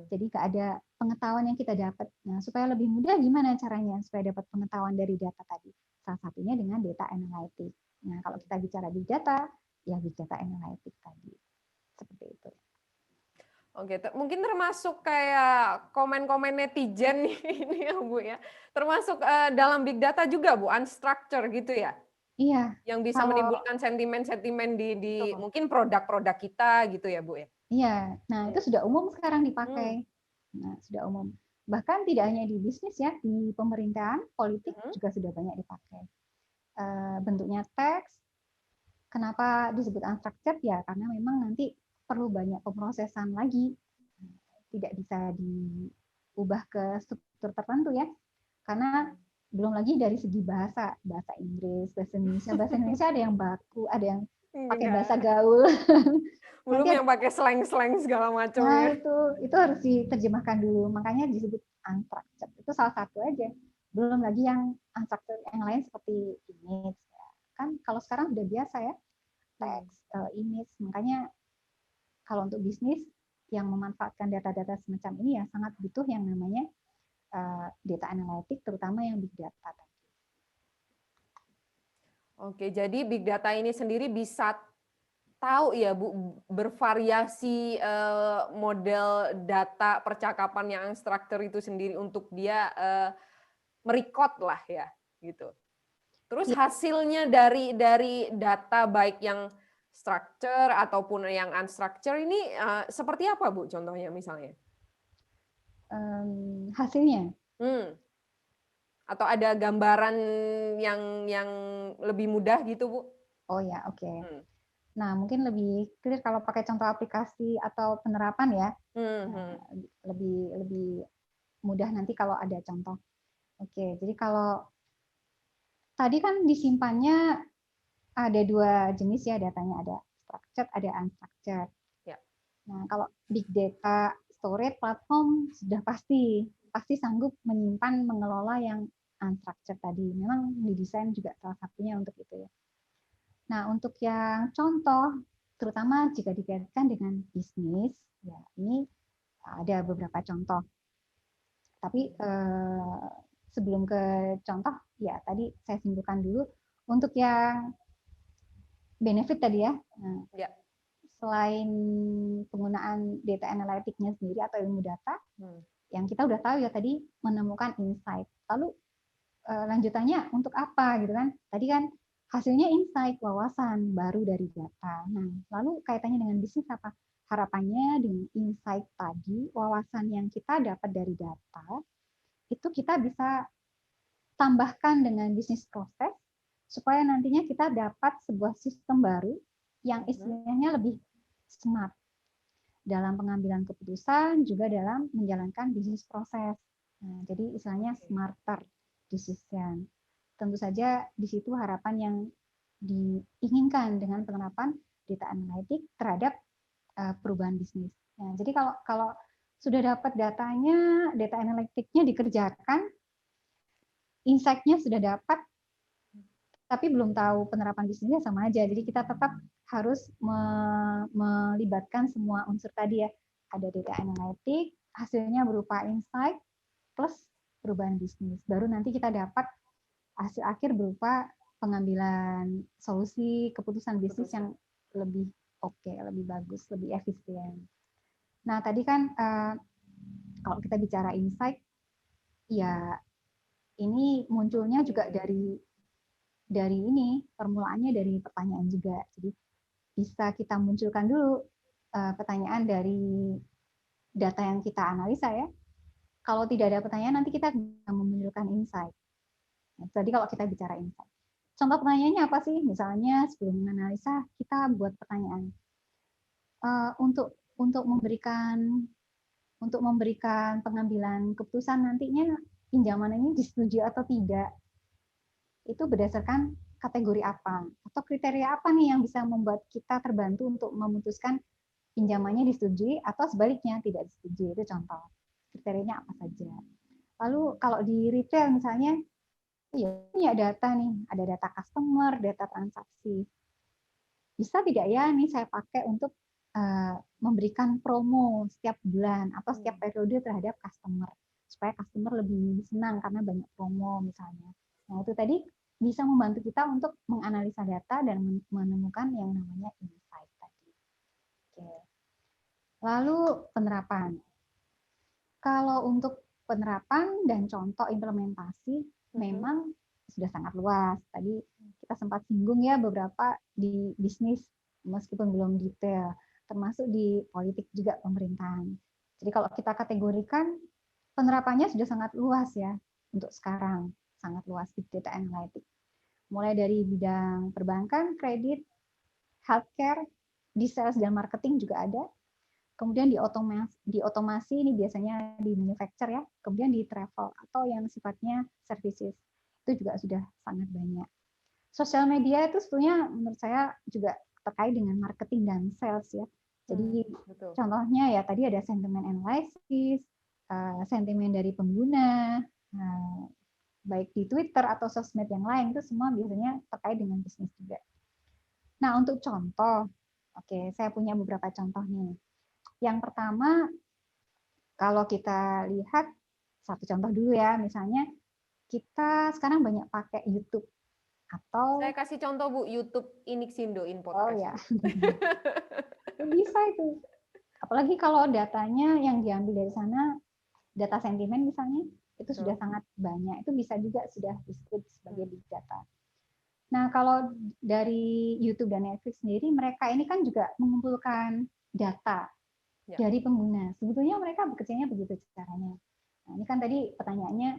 Jadi nggak ada pengetahuan yang kita dapat. Nah, supaya lebih mudah gimana caranya supaya dapat pengetahuan dari data tadi? Salah satunya dengan data analytics. Nah, kalau kita bicara big data, ya big data analytics tadi. Seperti itu. Oke, mungkin termasuk kayak komen-komen netizen ini ya Bu ya. Termasuk dalam big data juga Bu, unstructured gitu ya? Iya. Yang bisa menimbulkan sentimen-sentimen di mungkin produk-produk kita gitu ya Bu ya? Iya, nah itu sudah umum sekarang dipakai. Nah, sudah umum. Bahkan tidak hanya di bisnis ya, di pemerintahan, politik juga sudah banyak dipakai. Bentuknya teks. Kenapa disebut unstructured ya? Karena memang nanti perlu banyak pemrosesan lagi. Tidak bisa diubah ke struktur tertentu ya. Karena belum lagi dari segi bahasa Inggris, bahasa Indonesia ada yang baku, ada yang pakai Enggak. bahasa gaul. Belum Nanti yang pakai slang-slang segala macam nah ya. itu harus diterjemahkan dulu. Makanya disebut unstructured. Itu salah satu aja. Belum lagi yang unstructured yang lain seperti image. Kan kalau sekarang udah biasa ya, teks, image. Makanya kalau untuk bisnis yang memanfaatkan data-data semacam ini ya sangat butuh yang namanya data analitik, terutama yang big data. Oke, jadi big data ini sendiri bisa tahu ya Bu, bervariasi model data percakapan yang unstructured itu sendiri untuk dia merecord lah ya, gitu. Terus Ya, hasilnya dari data baik yang structure ataupun yang unstructured ini seperti apa Bu contohnya misalnya? hasilnya. Atau ada gambaran yang lebih mudah gitu Bu? Oh ya, oke. Hmm. Nah, mungkin lebih clear kalau pakai contoh aplikasi atau penerapan ya. Hmm. Lebih mudah nanti kalau ada contoh. Oke, jadi kalau tadi kan disimpannya ada dua jenis ya datanya, ada structured, ada unstructured. Ya. Nah, kalau big data storage platform sudah pasti sanggup menyimpan, mengelola yang unstructured tadi. Memang didesain juga salah satunya untuk itu ya. Nah, untuk yang contoh, terutama jika dikaitkan dengan bisnis, ya ini ada beberapa contoh. Tapi sebelum ke contoh, ya tadi saya simpulkan dulu untuk yang benefit tadi ya. Nah, Ya. selain penggunaan data analytic-nya sendiri atau ilmu data, yang kita udah tahu ya tadi menemukan insight. Lalu lanjutannya untuk apa gitu kan? Tadi kan hasilnya insight, wawasan baru dari data. Nah, lalu kaitannya dengan bisnis apa? Harapannya dengan insight tadi, wawasan yang kita dapat dari data, itu kita bisa tambahkan dengan bisnis proses supaya nantinya kita dapat sebuah sistem baru yang istilahnya lebih smart dalam pengambilan keputusan, juga dalam menjalankan bisnis proses. Nah, jadi istilahnya smarter decision. Tentu saja di situ harapan yang diinginkan dengan penerapan data analitik terhadap perubahan bisnis. Nah, jadi kalau sudah dapat datanya, data analitiknya dikerjakan, insight-nya sudah dapat, tapi belum tahu penerapan bisnisnya sama aja. Jadi kita tetap harus melibatkan semua unsur tadi ya. Ada data analitik, hasilnya berupa insight, plus perubahan bisnis. Baru nanti kita dapat hasil akhir berupa pengambilan solusi keputusan bisnis yang lebih oke, lebih bagus, lebih efisien. Nah, tadi kan kalau kita bicara insight, ya ini munculnya juga dari ini, permulaannya dari pertanyaan juga. Jadi bisa kita munculkan dulu pertanyaan dari data yang kita analisa ya. Kalau tidak ada pertanyaan, nanti kita bisa memunculkan insight. Nah, tadi kalau kita bicara insight. Contoh pertanyaannya apa sih? Misalnya sebelum menganalisa, kita buat pertanyaan. Untuk memberikan pengambilan keputusan nantinya pinjaman ini disetujui atau tidak, itu berdasarkan kategori apa atau kriteria apa nih yang bisa membuat kita terbantu untuk memutuskan pinjamannya disetujui atau sebaliknya tidak disetujui. Itu contoh kriterianya apa saja. Lalu kalau di retail misalnya, ya punya data nih, ada data customer, data transaksi. Bisa tidak ya nih saya pakai untuk memberikan promo setiap bulan atau setiap periode terhadap customer supaya customer lebih senang karena banyak promo misalnya. Nah, itu tadi bisa membantu kita untuk menganalisa data dan menemukan yang namanya insight tadi. Oke. Lalu penerapan. Kalau untuk penerapan dan contoh implementasi memang sudah sangat luas. Tadi kita sempat singgung ya beberapa di bisnis meskipun belum detail, termasuk di politik juga pemerintahan. Jadi kalau kita kategorikan penerapannya sudah sangat luas ya untuk sekarang, sangat luas big data analytics. Mulai dari bidang perbankan, kredit, healthcare, di sales dan marketing juga ada. Kemudian di otomasi ini biasanya di manufacture ya. Kemudian di travel atau yang sifatnya services. Itu juga sudah sangat banyak. Sosial media itu sebetulnya menurut saya juga terkait dengan marketing dan sales ya. Jadi betul. contohnya ya tadi ada sentiment analysis, sentimen dari pengguna, baik di Twitter atau sosmed yang lain, itu semua biasanya terkait dengan bisnis juga. Nah, untuk contoh, oke, saya punya beberapa contoh nih. Yang pertama, kalau kita lihat, satu contoh dulu ya, misalnya kita sekarang banyak pakai YouTube atau Saya kasih contoh Bu, YouTube Inixindo in oh podcast. ya, bisa itu. Apalagi kalau datanya yang diambil dari sana, data sentimen misalnya, itu sudah sangat banyak. Itu bisa juga sudah disebut sebagai big data. Nah, kalau dari YouTube dan Netflix sendiri, mereka ini kan juga mengumpulkan data dari pengguna. Sebetulnya mereka bekerjanya begitu caranya. Nah, ini kan tadi pertanyaannya,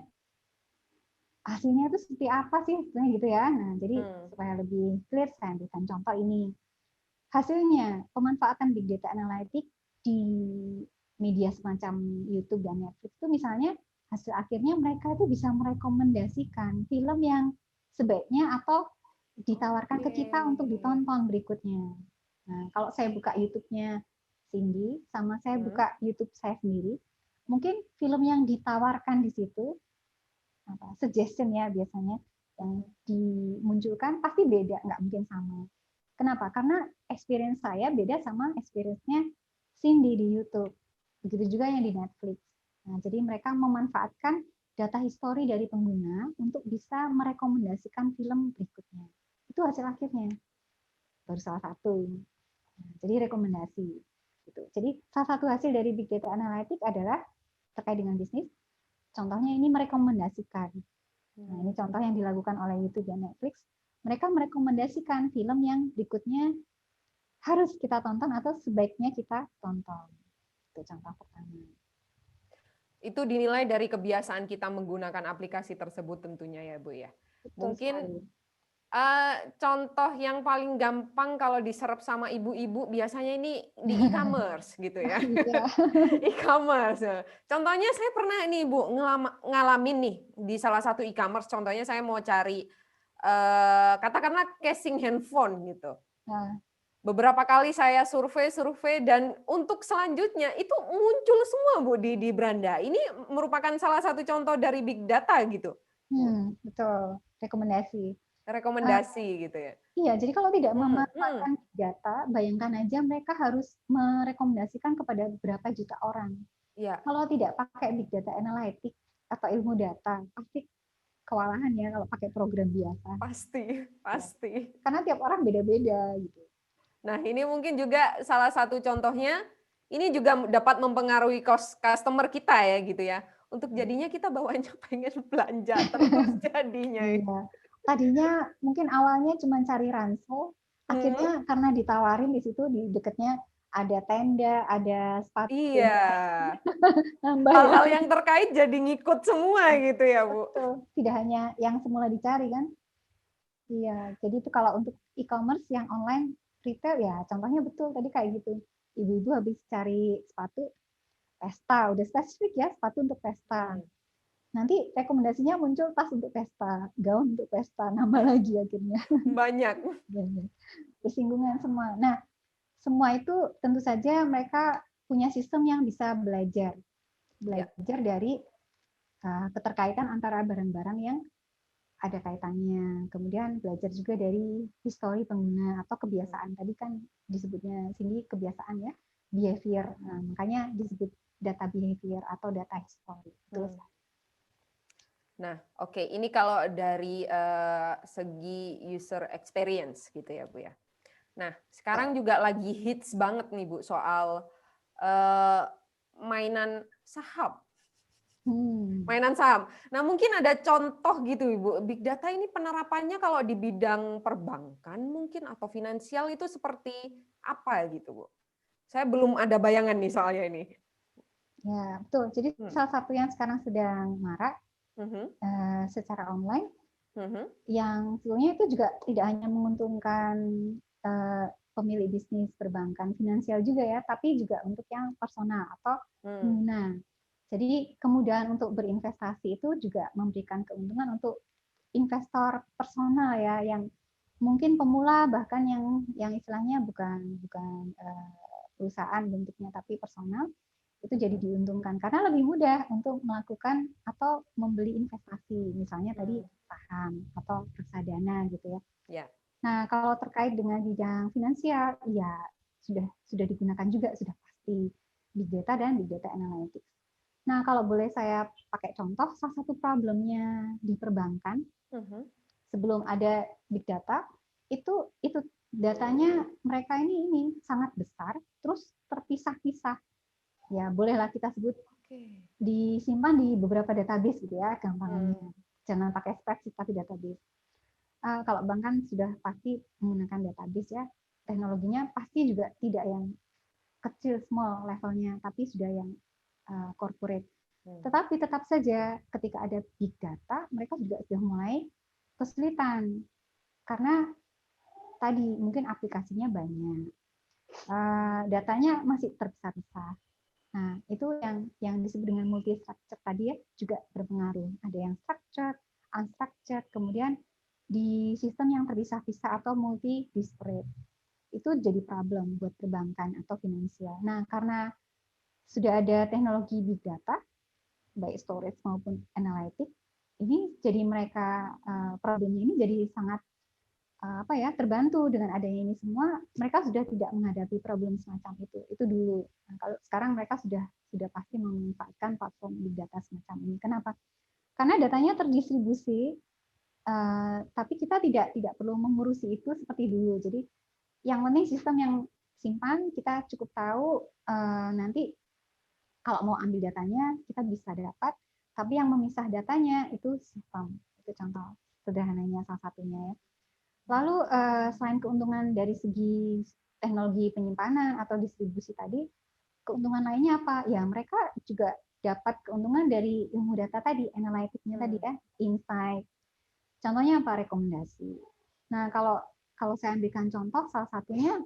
hasilnya itu seperti apa sih? Sebetulnya gitu ya. Nah, jadi supaya lebih clear, saya ambilkan contoh ini. Hasilnya, pemanfaatan Big Data Analytics di media semacam YouTube dan Netflix itu misalnya hasil akhirnya mereka itu bisa merekomendasikan film yang sebaiknya atau ditawarkan ke kita untuk ditonton berikutnya. Nah, kalau saya buka YouTube-nya Cindy, sama saya buka YouTube saya sendiri, mungkin film yang ditawarkan di situ, suggestion ya biasanya, yang dimunculkan pasti beda, nggak mungkin sama. Kenapa? Karena experience saya beda sama experience-nya Cindy di YouTube. Begitu juga yang di Netflix. Nah, jadi mereka memanfaatkan data histori dari pengguna untuk bisa merekomendasikan film berikutnya. Itu hasil akhirnya. Baru salah satu. Nah, jadi rekomendasi. Gitu. Jadi salah satu hasil dari Big Data Analytics adalah terkait dengan bisnis. Contohnya ini merekomendasikan. Nah, ini contoh yang dilakukan oleh YouTube dan Netflix. Mereka merekomendasikan film yang berikutnya harus kita tonton atau sebaiknya kita tonton. Itu contoh pertama. Itu dinilai dari kebiasaan kita menggunakan aplikasi tersebut tentunya ya Bu ya. Betul Mungkin sekali. Contoh yang paling gampang kalau diserap sama ibu-ibu biasanya ini di e-commerce gitu ya. E-commerce. Contohnya saya pernah nih Bu ngalamin nih di salah satu e-commerce. Contohnya saya mau cari katakanlah casing handphone gitu. Nah, Beberapa kali saya survei dan untuk selanjutnya itu muncul semua Bu di beranda. Ini merupakan salah satu contoh dari big data gitu. betul. Rekomendasi. Rekomendasi gitu ya. Iya, jadi kalau tidak memanfaatkan data, bayangkan aja mereka harus merekomendasikan kepada berapa juta orang. Iya. Kalau tidak pakai big data analytics atau ilmu data, pasti kewalahan ya kalau pakai program biasa. Pasti. Ya. Karena tiap orang beda-beda gitu. Nah, ini mungkin juga salah satu contohnya, ini juga dapat mempengaruhi customer kita ya gitu ya. Untuk jadinya kita bawaannya pengen belanja terus jadinya. Iya. Tadinya mungkin awalnya cuma cari ransel, akhirnya karena ditawarin di situ di dekatnya ada tenda, ada sepatu. Iya. Hal-hal yang terkait jadi ngikut semua gitu ya, Bu. Betul. Tidak hanya yang semula dicari kan. Iya, jadi itu kalau untuk e-commerce yang online retail ya contohnya betul tadi kayak gitu. Ibu-ibu habis cari sepatu pesta, udah spesifik ya sepatu untuk pesta. Nanti rekomendasinya muncul tas untuk pesta, gaun untuk pesta, nambah lagi akhirnya. Banyak. Bersinggungan semua. Nah, semua itu tentu saja mereka punya sistem yang bisa belajar dari keterkaitan antara barang-barang yang ada kaitannya. Kemudian belajar juga dari histori pengguna atau kebiasaan. Tadi kan disebutnya sini kebiasaan ya, behavior. Nah, makanya disebut data behavior atau data history. Nah, oke. Ini kalau dari segi user experience gitu ya, Bu ya. Nah, sekarang juga lagi hits banget nih, Bu, soal mainan saham. Mainan saham. Nah, mungkin ada contoh gitu, Ibu. Big data ini penerapannya kalau di bidang perbankan mungkin atau finansial itu seperti apa gitu, Bu? Saya belum ada bayangan nih soalnya ini. Ya, betul. Jadi salah satu yang sekarang sedang marak secara online, yang sebelumnya itu juga tidak hanya menguntungkan pemilik bisnis perbankan finansial juga ya, tapi juga untuk yang personal atau pengguna. Jadi kemudahan untuk berinvestasi itu juga memberikan keuntungan untuk investor personal ya, yang mungkin pemula bahkan yang istilahnya bukan bukan perusahaan bentuknya tapi personal itu jadi diuntungkan karena lebih mudah untuk melakukan atau membeli investasi misalnya tadi saham atau reksadana gitu ya. Ya. Nah kalau terkait dengan bidang finansial ya sudah digunakan juga sudah pasti big data dan big data analytics. Nah kalau boleh saya pakai contoh salah satu problemnya di perbankan sebelum ada big data itu datanya mereka ini sangat besar terus terpisah-pisah ya bolehlah kita sebut disimpan di beberapa database gitu ya gampangnya jangan pakai spreadsheet tapi database kalau bank kan sudah pasti menggunakan database ya teknologinya pasti juga tidak yang kecil small levelnya tapi sudah yang corporate tetapi tetap saja ketika ada big data mereka juga sudah mulai kesulitan karena tadi mungkin aplikasinya banyak datanya masih terpisah-pisah. Nah, itu yang disebut dengan multi structure tadi ya juga berpengaruh. Ada yang structured, unstructured, kemudian di sistem yang terpisah-pisah atau multi disparate. Itu jadi problem buat perbankan atau finansial. Nah, karena sudah ada teknologi big data, baik storage maupun analytic, ini jadi mereka problemnya ini jadi sangat terbantu dengan adanya ini semua mereka sudah tidak menghadapi problem semacam itu dulu. Nah, kalau sekarang mereka sudah pasti memanfaatkan platform big data semacam ini. Kenapa? Karena datanya terdistribusi tapi kita tidak perlu mengurusi itu seperti dulu. Jadi yang penting sistem yang simpan kita cukup tahu nanti kalau mau ambil datanya kita bisa dapat, tapi yang memisah datanya itu sistem. Itu contoh sederhananya salah satunya ya. Lalu selain keuntungan dari segi teknologi penyimpanan atau distribusi tadi, keuntungan lainnya apa? Ya mereka juga dapat keuntungan dari ilmu data tadi, analitiknya tadi ya, insight. Contohnya apa? Rekomendasi. Nah kalau saya ambilkan contoh, salah satunya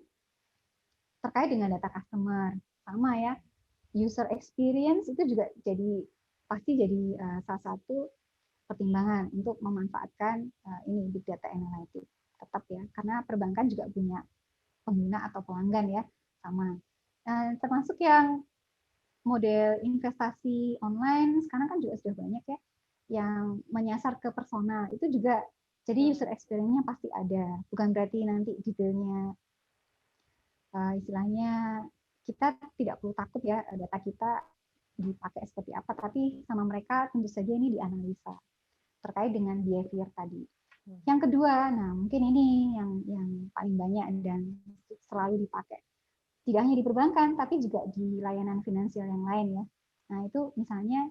terkait dengan data customer, sama ya, user experience itu juga pasti jadi salah satu pertimbangan untuk memanfaatkan ini big data analytics. Tetap ya, karena perbankan juga punya pengguna atau pelanggan ya, sama. Termasuk yang model investasi online, sekarang kan juga sudah banyak ya, yang menyasar ke personal, itu juga jadi user experience-nya pasti ada. Bukan berarti nanti detailnya, istilahnya kita tidak perlu takut ya, data kita dipakai seperti apa, tapi sama mereka tentu saja ini dianalisa terkait dengan behavior tadi. Yang kedua, nah mungkin ini yang paling banyak dan selalu dipakai. Tidak hanya di perbankan, tapi juga di layanan finansial yang lain ya. Nah itu misalnya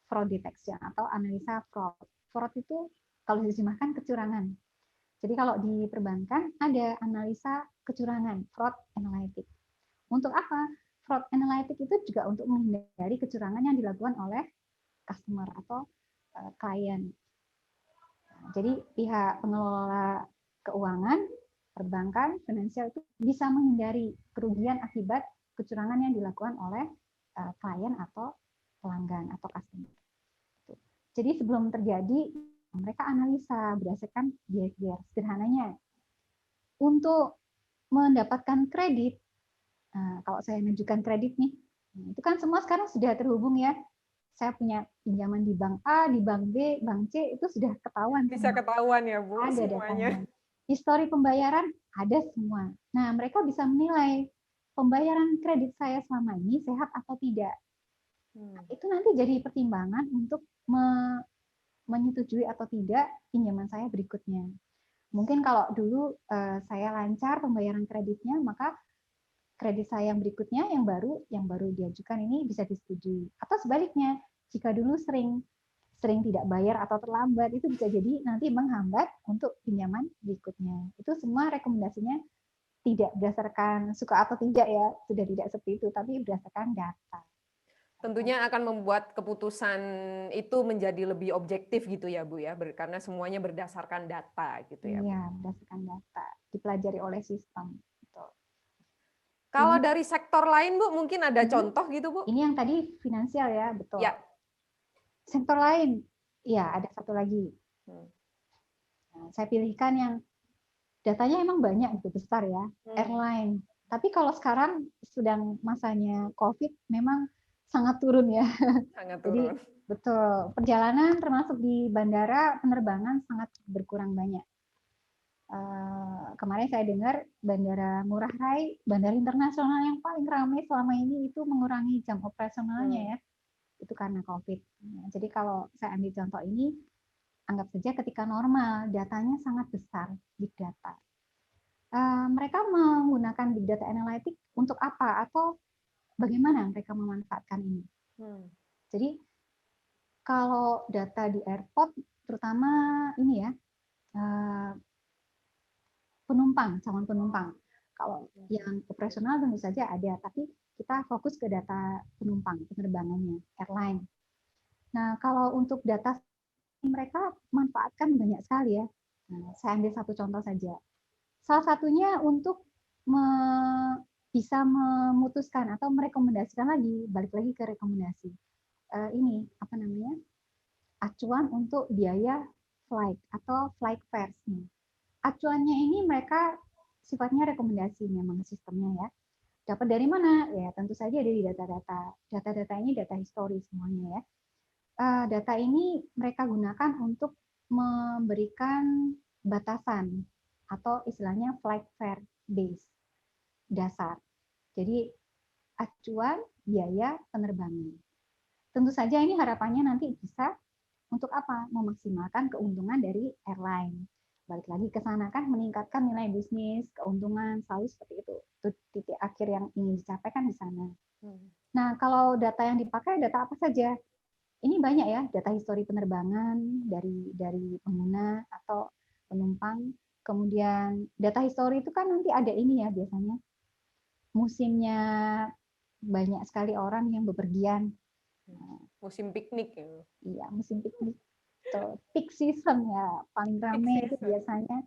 fraud detection atau analisa fraud. Fraud itu kalau diterjemahkan kecurangan. Jadi kalau di perbankan ada analisa kecurangan, fraud analytic. Untuk apa? Fraud analytic itu juga untuk menghindari kecurangan yang dilakukan oleh customer atau klien. Jadi pihak pengelola keuangan, perbankan, finansial itu bisa menghindari kerugian akibat kecurangan yang dilakukan oleh klien atau pelanggan atau customer. Jadi sebelum terjadi, mereka analisa berdasarkan behavior. Sederhananya, untuk mendapatkan kredit, kalau saya menunjukkan kredit nih, itu kan semua sekarang sudah terhubung ya. Saya punya pinjaman di bank A, di bank B, bank C, itu sudah ketahuan. Bisa ketahuan ya Bu, ada semuanya. datanya. Histori pembayaran ada semua. Nah, mereka bisa menilai pembayaran kredit saya selama ini sehat atau tidak. Itu nanti jadi pertimbangan untuk menyetujui atau tidak pinjaman saya berikutnya. Mungkin kalau dulu saya lancar pembayaran kreditnya, maka kredit saya yang berikutnya yang baru diajukan ini bisa disetujui. Atau sebaliknya, jika dulu sering tidak bayar atau terlambat, itu bisa jadi nanti menghambat untuk pinjaman berikutnya. Itu semua rekomendasinya tidak berdasarkan suka atau tidak ya, sudah tidak seperti itu, tapi berdasarkan data. Tentunya akan membuat keputusan itu menjadi lebih objektif gitu ya Bu ya, karena semuanya berdasarkan data gitu ya Bu. Iya, berdasarkan data, dipelajari oleh sistem. Betul. Kalau dari sektor lain Bu, mungkin ada contoh gitu Bu? Ini yang tadi finansial ya, betul. Ya. Sektor lain, ya ada satu lagi. Nah, saya pilihkan yang datanya emang banyak itu besar ya, airline. Tapi kalau sekarang sedang masanya COVID, memang sangat turun ya. Sangat Jadi turun. betul, perjalanan termasuk di bandara, penerbangan sangat berkurang banyak. Kemarin saya dengar Bandara Ngurah Rai, bandara internasional yang paling ramai selama ini itu mengurangi jam operasionalnya ya. Itu karena COVID. Jadi kalau saya ambil contoh ini, anggap saja ketika normal, datanya sangat besar, big data. Mereka menggunakan big data analytics untuk apa atau bagaimana mereka memanfaatkan ini? Jadi kalau data di airport, terutama ini ya, penumpang, calon penumpang. Kalau yang operasional tentu saja ada, tapi kita fokus ke data penumpang, penerbangannya, airline. Nah, kalau untuk data mereka manfaatkan banyak sekali ya. Nah, saya ambil satu contoh saja. Salah satunya untuk bisa memutuskan atau merekomendasikan lagi, balik lagi ke rekomendasi. Ini apa namanya? Acuan untuk biaya flight atau flight fares. Acuannya ini mereka sifatnya rekomendasi memang sistemnya ya. Dapat dari mana? Ya tentu saja dari data-data. Data-data ini data histori semuanya ya. Data ini mereka gunakan untuk memberikan batasan atau istilahnya flight fare base dasar. Jadi acuan biaya penerbangan. Tentu saja ini harapannya nanti bisa untuk apa? Memaksimalkan keuntungan dari airline. Balik lagi ke sana kan meningkatkan nilai bisnis, keuntungan, selalu seperti itu. Itu titik akhir yang ingin dicapai kan di sana. Nah, kalau data yang dipakai data apa saja? Ini banyak ya, data histori penerbangan dari pengguna atau penumpang. Kemudian data histori itu kan nanti ada ini ya biasanya. Musimnya banyak sekali orang yang bepergian. Musim piknik ya. Iya, musim piknik. Peak season ya, paling ramai itu biasanya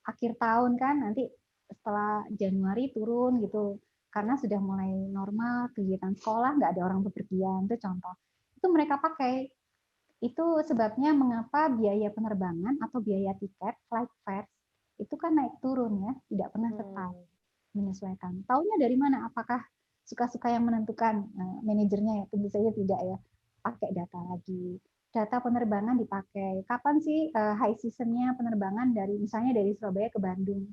akhir tahun kan, nanti setelah Januari turun gitu. Karena sudah mulai normal, kegiatan sekolah, nggak ada orang bepergian, itu contoh. Itu mereka pakai. Itu sebabnya mengapa biaya penerbangan atau biaya tiket, flight fares, itu kan naik turun ya, tidak pernah tetap menyesuaikan. Taunya dari mana? Apakah suka-suka yang menentukan manajernya ya? Tentu saja tidak ya. Pakai data lagi. Data penerbangan dipakai. Kapan sih high seasonnya penerbangan dari misalnya dari Surabaya ke Bandung?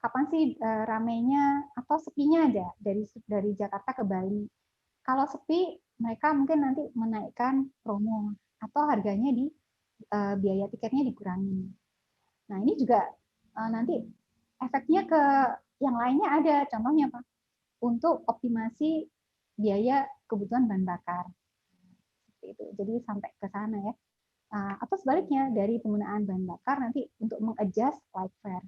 Kapan sih ramainya atau sepinya aja dari Jakarta ke Bali? Kalau sepi, mereka mungkin nanti menaikkan promo atau harganya biaya tiketnya dikurangi. Nah ini juga nanti efeknya ke yang lainnya ada. Contohnya apa? Untuk optimasi biaya kebutuhan bahan bakar. Seperti itu. Jadi sampai ke sana ya. Atau sebaliknya dari penggunaan bahan bakar nanti untuk mengadjust flight fare.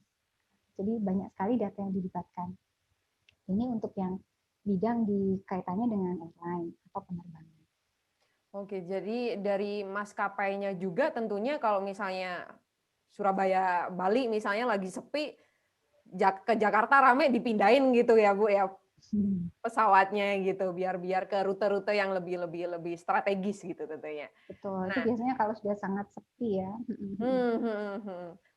Jadi banyak sekali data yang dilibatkan. Ini untuk yang bidang di kaitannya dengan airline atau penerbangan. Oke, jadi dari maskapainya juga tentunya kalau misalnya Surabaya, Bali misalnya lagi sepi, ke Jakarta rame dipindahin gitu ya Bu ya pesawatnya gitu, biar ke rute-rute yang lebih strategis gitu tentunya. Betul, itu Nah, biasanya kalau sudah sangat sepi ya.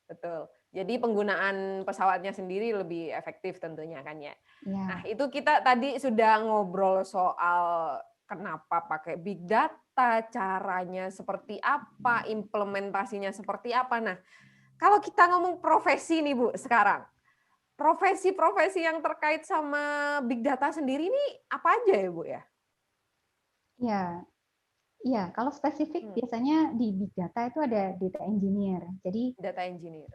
betul. Jadi penggunaan pesawatnya sendiri lebih efektif tentunya kan ya. Nah, Ya, itu kita tadi sudah ngobrol soal kenapa pakai big data, caranya seperti apa, implementasinya seperti apa. Nah, kalau kita ngomong profesi nih Bu sekarang, profesi-profesi yang terkait sama big data sendiri ini apa aja ya Bu ya? ya, ya. Kalau spesifik biasanya di big data itu ada data engineer. Jadi Data engineer.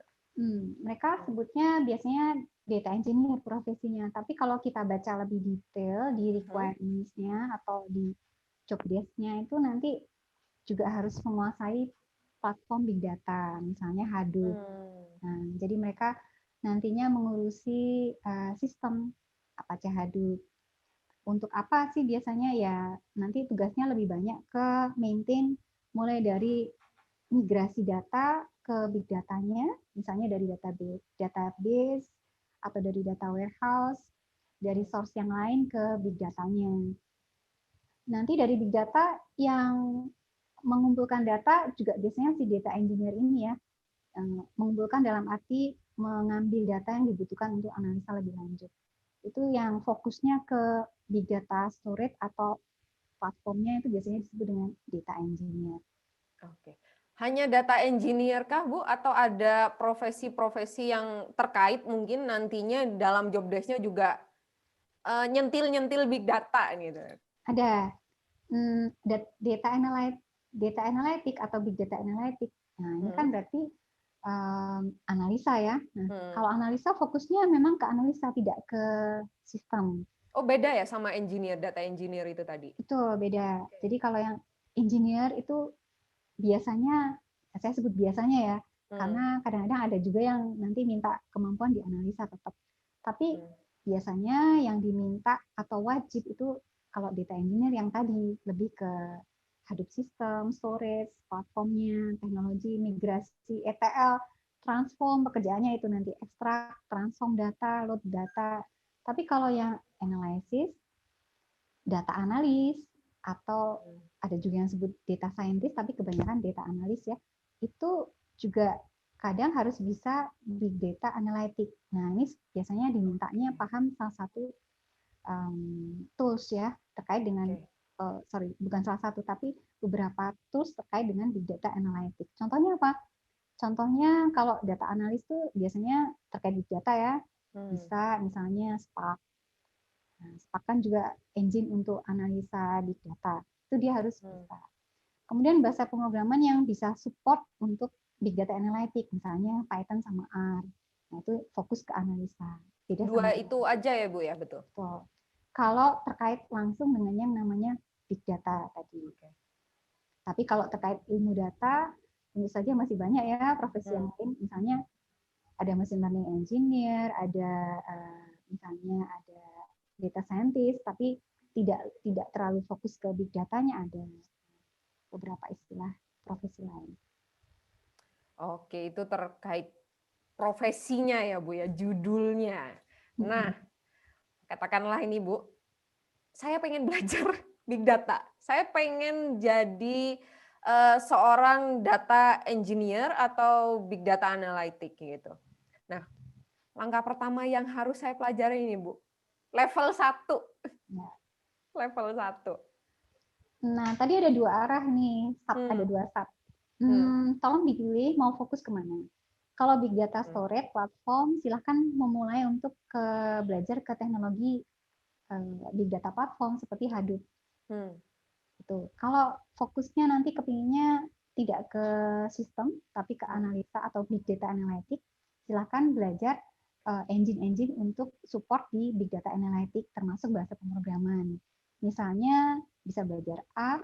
mereka sebutnya biasanya data engineer profesinya. Tapi kalau kita baca lebih detail di requirements-nya atau di job desk-nya itu nanti juga harus menguasai platform big data, misalnya Hadoop. Nah, jadi mereka nantinya mengurusi sistem Apache Hadoop. Untuk apa sih biasanya ya nanti tugasnya lebih banyak ke maintain mulai dari migrasi data ke big datanya, misalnya dari database atau dari data warehouse, dari source yang lain ke big datanya. Nanti dari big data yang mengumpulkan data juga biasanya si data engineer ini ya, mengumpulkan dalam arti mengambil data yang dibutuhkan untuk analisa lebih lanjut. Itu yang fokusnya ke big data storage atau platformnya itu biasanya disebut dengan data engineer. Oke. Hanya data engineer kah, Bu? Atau ada profesi-profesi yang terkait mungkin nantinya dalam job desk-nya juga nyentil-nyentil big data gitu? Ada data analytic atau big data analytic. Nah, ini kan berarti analisa ya. Nah, kalau analisa fokusnya memang ke analisa, tidak ke sistem. Oh, beda ya sama engineer, data engineer itu tadi? Itu beda. Jadi kalau yang engineer itu biasanya, saya sebut biasanya ya, karena kadang-kadang ada juga yang nanti minta kemampuan di analisa tetap. Tapi biasanya yang diminta atau wajib itu kalau data engineer yang tadi lebih ke Hadoop system, storage, platformnya, teknologi, migrasi, ETL, transform, pekerjaannya itu nanti ekstrak, transform data, load data. Tapi kalau yang analysis, data analis, atau ada juga yang disebut data scientist, tapi kebanyakan data analis ya, itu juga kadang harus bisa big data analytic. Nah, ini biasanya dimintanya paham salah satu tools ya, terkait dengan, bukan salah satu, tapi beberapa tools terkait dengan big data analytic. Contohnya apa? Contohnya kalau data analis tuh biasanya terkait big data ya, bisa misalnya Spark. Nah, Spark kan juga engine untuk analisa big data. Itu dia harus bisa. Kemudian bahasa pemrograman yang bisa support untuk big data analytic, misalnya Python sama R. Nah, itu fokus ke analisa. Beda Dua sama itu aja ya, Bu ya, betul? betul. Kalau terkait langsung dengan yang namanya big data tadi. Tapi kalau terkait ilmu data, tentu saja masih banyak ya profesi yang lain. Misalnya ada machine learning engineer, ada misalnya ada data scientist, tapi tidak terlalu fokus ke big datanya, ada beberapa istilah profesi lain. Oke, itu terkait profesinya ya, Bu ya, judulnya. Nah, katakanlah ini, Bu, saya pengen belajar big data. Saya pengen jadi seorang data engineer atau big data analytic gitu. Nah, langkah pertama yang harus saya pelajari ini, Bu, level 1. Ya. Level 1. Nah, tadi ada dua arah nih, ada dua sub. Tolong dipilih mau fokus kemana. Kalau big data storage platform, silahkan memulai untuk belajar ke teknologi big data platform seperti Hadoop. Itu. Kalau fokusnya nanti kepinginnya tidak ke sistem, tapi ke analisa atau big data analytic, silahkan belajar engine-engine untuk support di big data analytic, termasuk bahasa pemrograman. Misalnya bisa belajar R,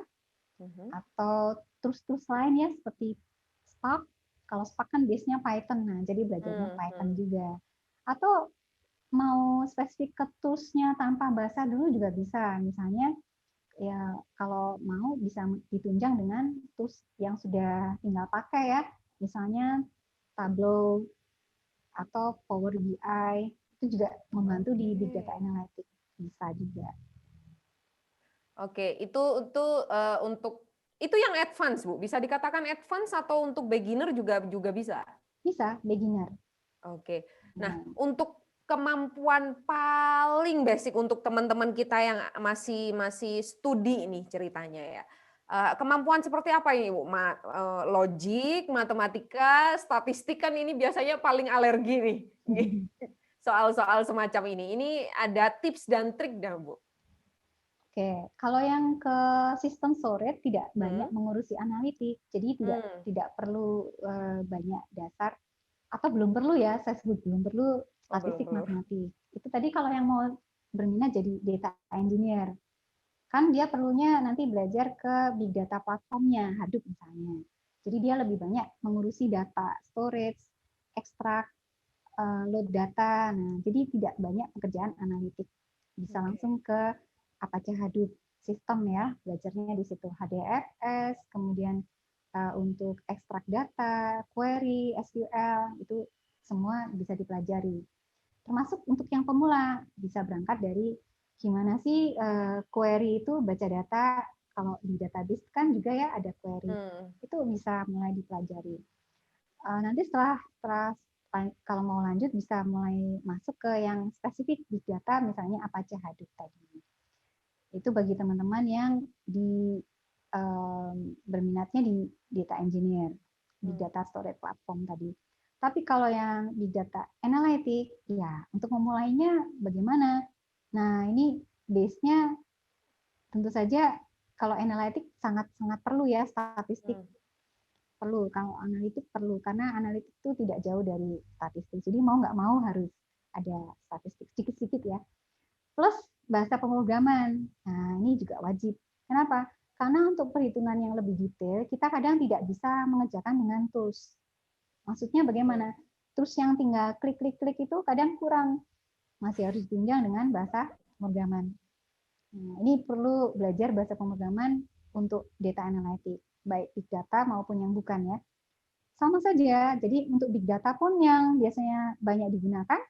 atau tools-tools lain ya, seperti Spark. Kalau Spark kan base-nya Python, nah jadi belajarnya Python juga. Atau mau spesifik ke tools-nya tanpa bahasa dulu juga bisa. Misalnya ya kalau mau bisa ditunjang dengan tools yang sudah tinggal pakai ya. Misalnya Tableau atau Power BI, itu juga membantu di big data analytics, bisa juga. Oke, itu untuk itu yang advance, Bu. Bisa dikatakan advance atau untuk beginner juga bisa? Bisa, beginner. Oke. Nah, untuk kemampuan paling basic untuk teman-teman kita yang masih studi nih ceritanya ya. Kemampuan seperti apa ini, Bu? Logik, matematika, statistik kan ini biasanya paling alergi nih. Soal-soal semacam ini. Ini ada tips dan trik dah, Bu. Oke, kalau yang ke sistem storage tidak banyak mengurusi analitik, jadi tidak perlu banyak dasar, atau belum perlu ya, saya sebut belum perlu statistik matematik. Itu tadi kalau yang mau berminat jadi data engineer, kan dia perlunya nanti belajar ke big data platformnya, Hadoop misalnya. Jadi dia lebih banyak mengurusi data, storage, ekstrak, load data. Nah, jadi tidak banyak pekerjaan analitik. Bisa langsung ke Apache Hadoop sistem ya, belajarnya di situ HDFS, kemudian untuk ekstrak data, query, SQL, itu semua bisa dipelajari. Termasuk untuk yang pemula, bisa berangkat dari gimana sih query itu baca data, kalau di database kan juga ya ada query, itu bisa mulai dipelajari. Nanti setelah kalau mau lanjut bisa mulai masuk ke yang spesifik big data, misalnya Apache Hadoop tadi. Itu bagi teman-teman yang berminatnya di data engineer, big data storage platform tadi. Tapi kalau yang big data analytic, ya untuk memulainya bagaimana? Nah, ini base-nya tentu saja kalau analitik sangat-sangat perlu ya statistik. Perlu, kalau analitik perlu, karena analitik itu tidak jauh dari statistik. Jadi mau nggak mau harus ada statistik sedikit-sedikit ya. Plus bahasa pemrograman. Nah, ini juga wajib. Kenapa? Karena untuk perhitungan yang lebih detail, kita kadang tidak bisa mengerjakan dengan tools. Maksudnya bagaimana? Tools yang tinggal klik-klik-klik itu kadang kurang. Masih harus ditunjang dengan bahasa pemrograman. Nah, ini perlu belajar bahasa pemrograman untuk data analytic, baik big data maupun yang bukan ya. Sama saja, jadi untuk big data pun yang biasanya banyak digunakan,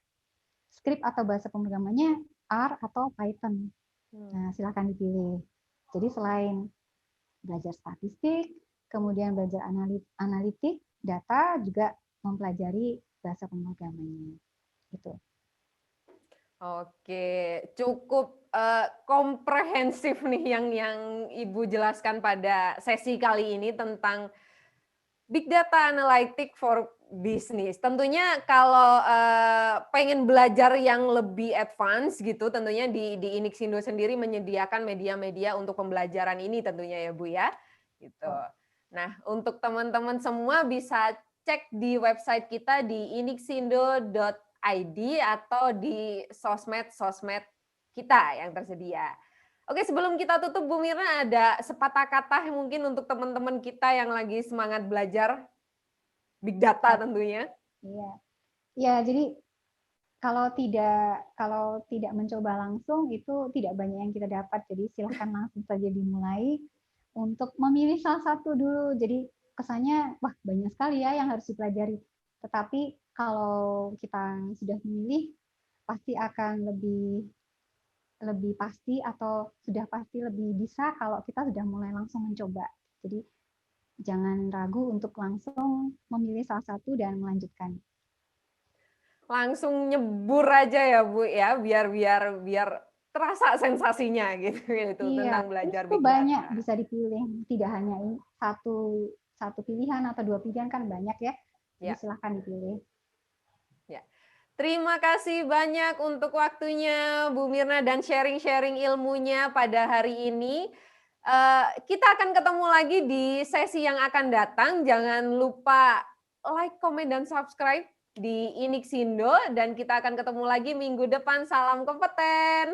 script atau bahasa pemrogramannya R atau Python. Nah, silakan dipilih. Jadi selain belajar statistik, kemudian belajar analitik, data, juga mempelajari bahasa pemrogramannya. Gitu. Oke, cukup komprehensif nih yang Ibu jelaskan pada sesi kali ini tentang Big Data Analytic for Business. Tentunya kalau pengen belajar yang lebih advance gitu, tentunya di Inixindo sendiri menyediakan media-media untuk pembelajaran ini tentunya ya Bu ya. Gitu. Nah, untuk teman-teman semua bisa cek di website kita di inixindo.id atau di sosmed-sosmed kita yang tersedia. Oke, sebelum kita tutup Bu Mirna, ada sepatah kata mungkin untuk teman-teman kita yang lagi semangat belajar big data tentunya. Iya. Ya, jadi kalau tidak mencoba langsung itu tidak banyak yang kita dapat. Jadi silahkan langsung saja dimulai untuk memilih salah satu dulu. Jadi kesannya wah banyak sekali ya yang harus dipelajari. Tetapi kalau kita sudah memilih pasti akan lebih pasti atau sudah pasti lebih bisa kalau kita sudah mulai langsung mencoba. Jadi jangan ragu untuk langsung memilih salah satu dan melanjutkan. Langsung nyebur aja ya Bu ya, biar terasa sensasinya gitu itu Iya, tentang belajar itu big banyak data. bisa dipilih, tidak hanya satu pilihan atau dua pilihan kan banyak ya. Jadi Ya. silahkan dipilih. Ya. Terima kasih banyak untuk waktunya Bu Mirna dan sharing-sharing ilmunya pada hari ini. Kita akan ketemu lagi di sesi yang akan datang. Jangan lupa like, komen, dan subscribe di Inixindo. Dan kita akan ketemu lagi minggu depan. Salam kompeten.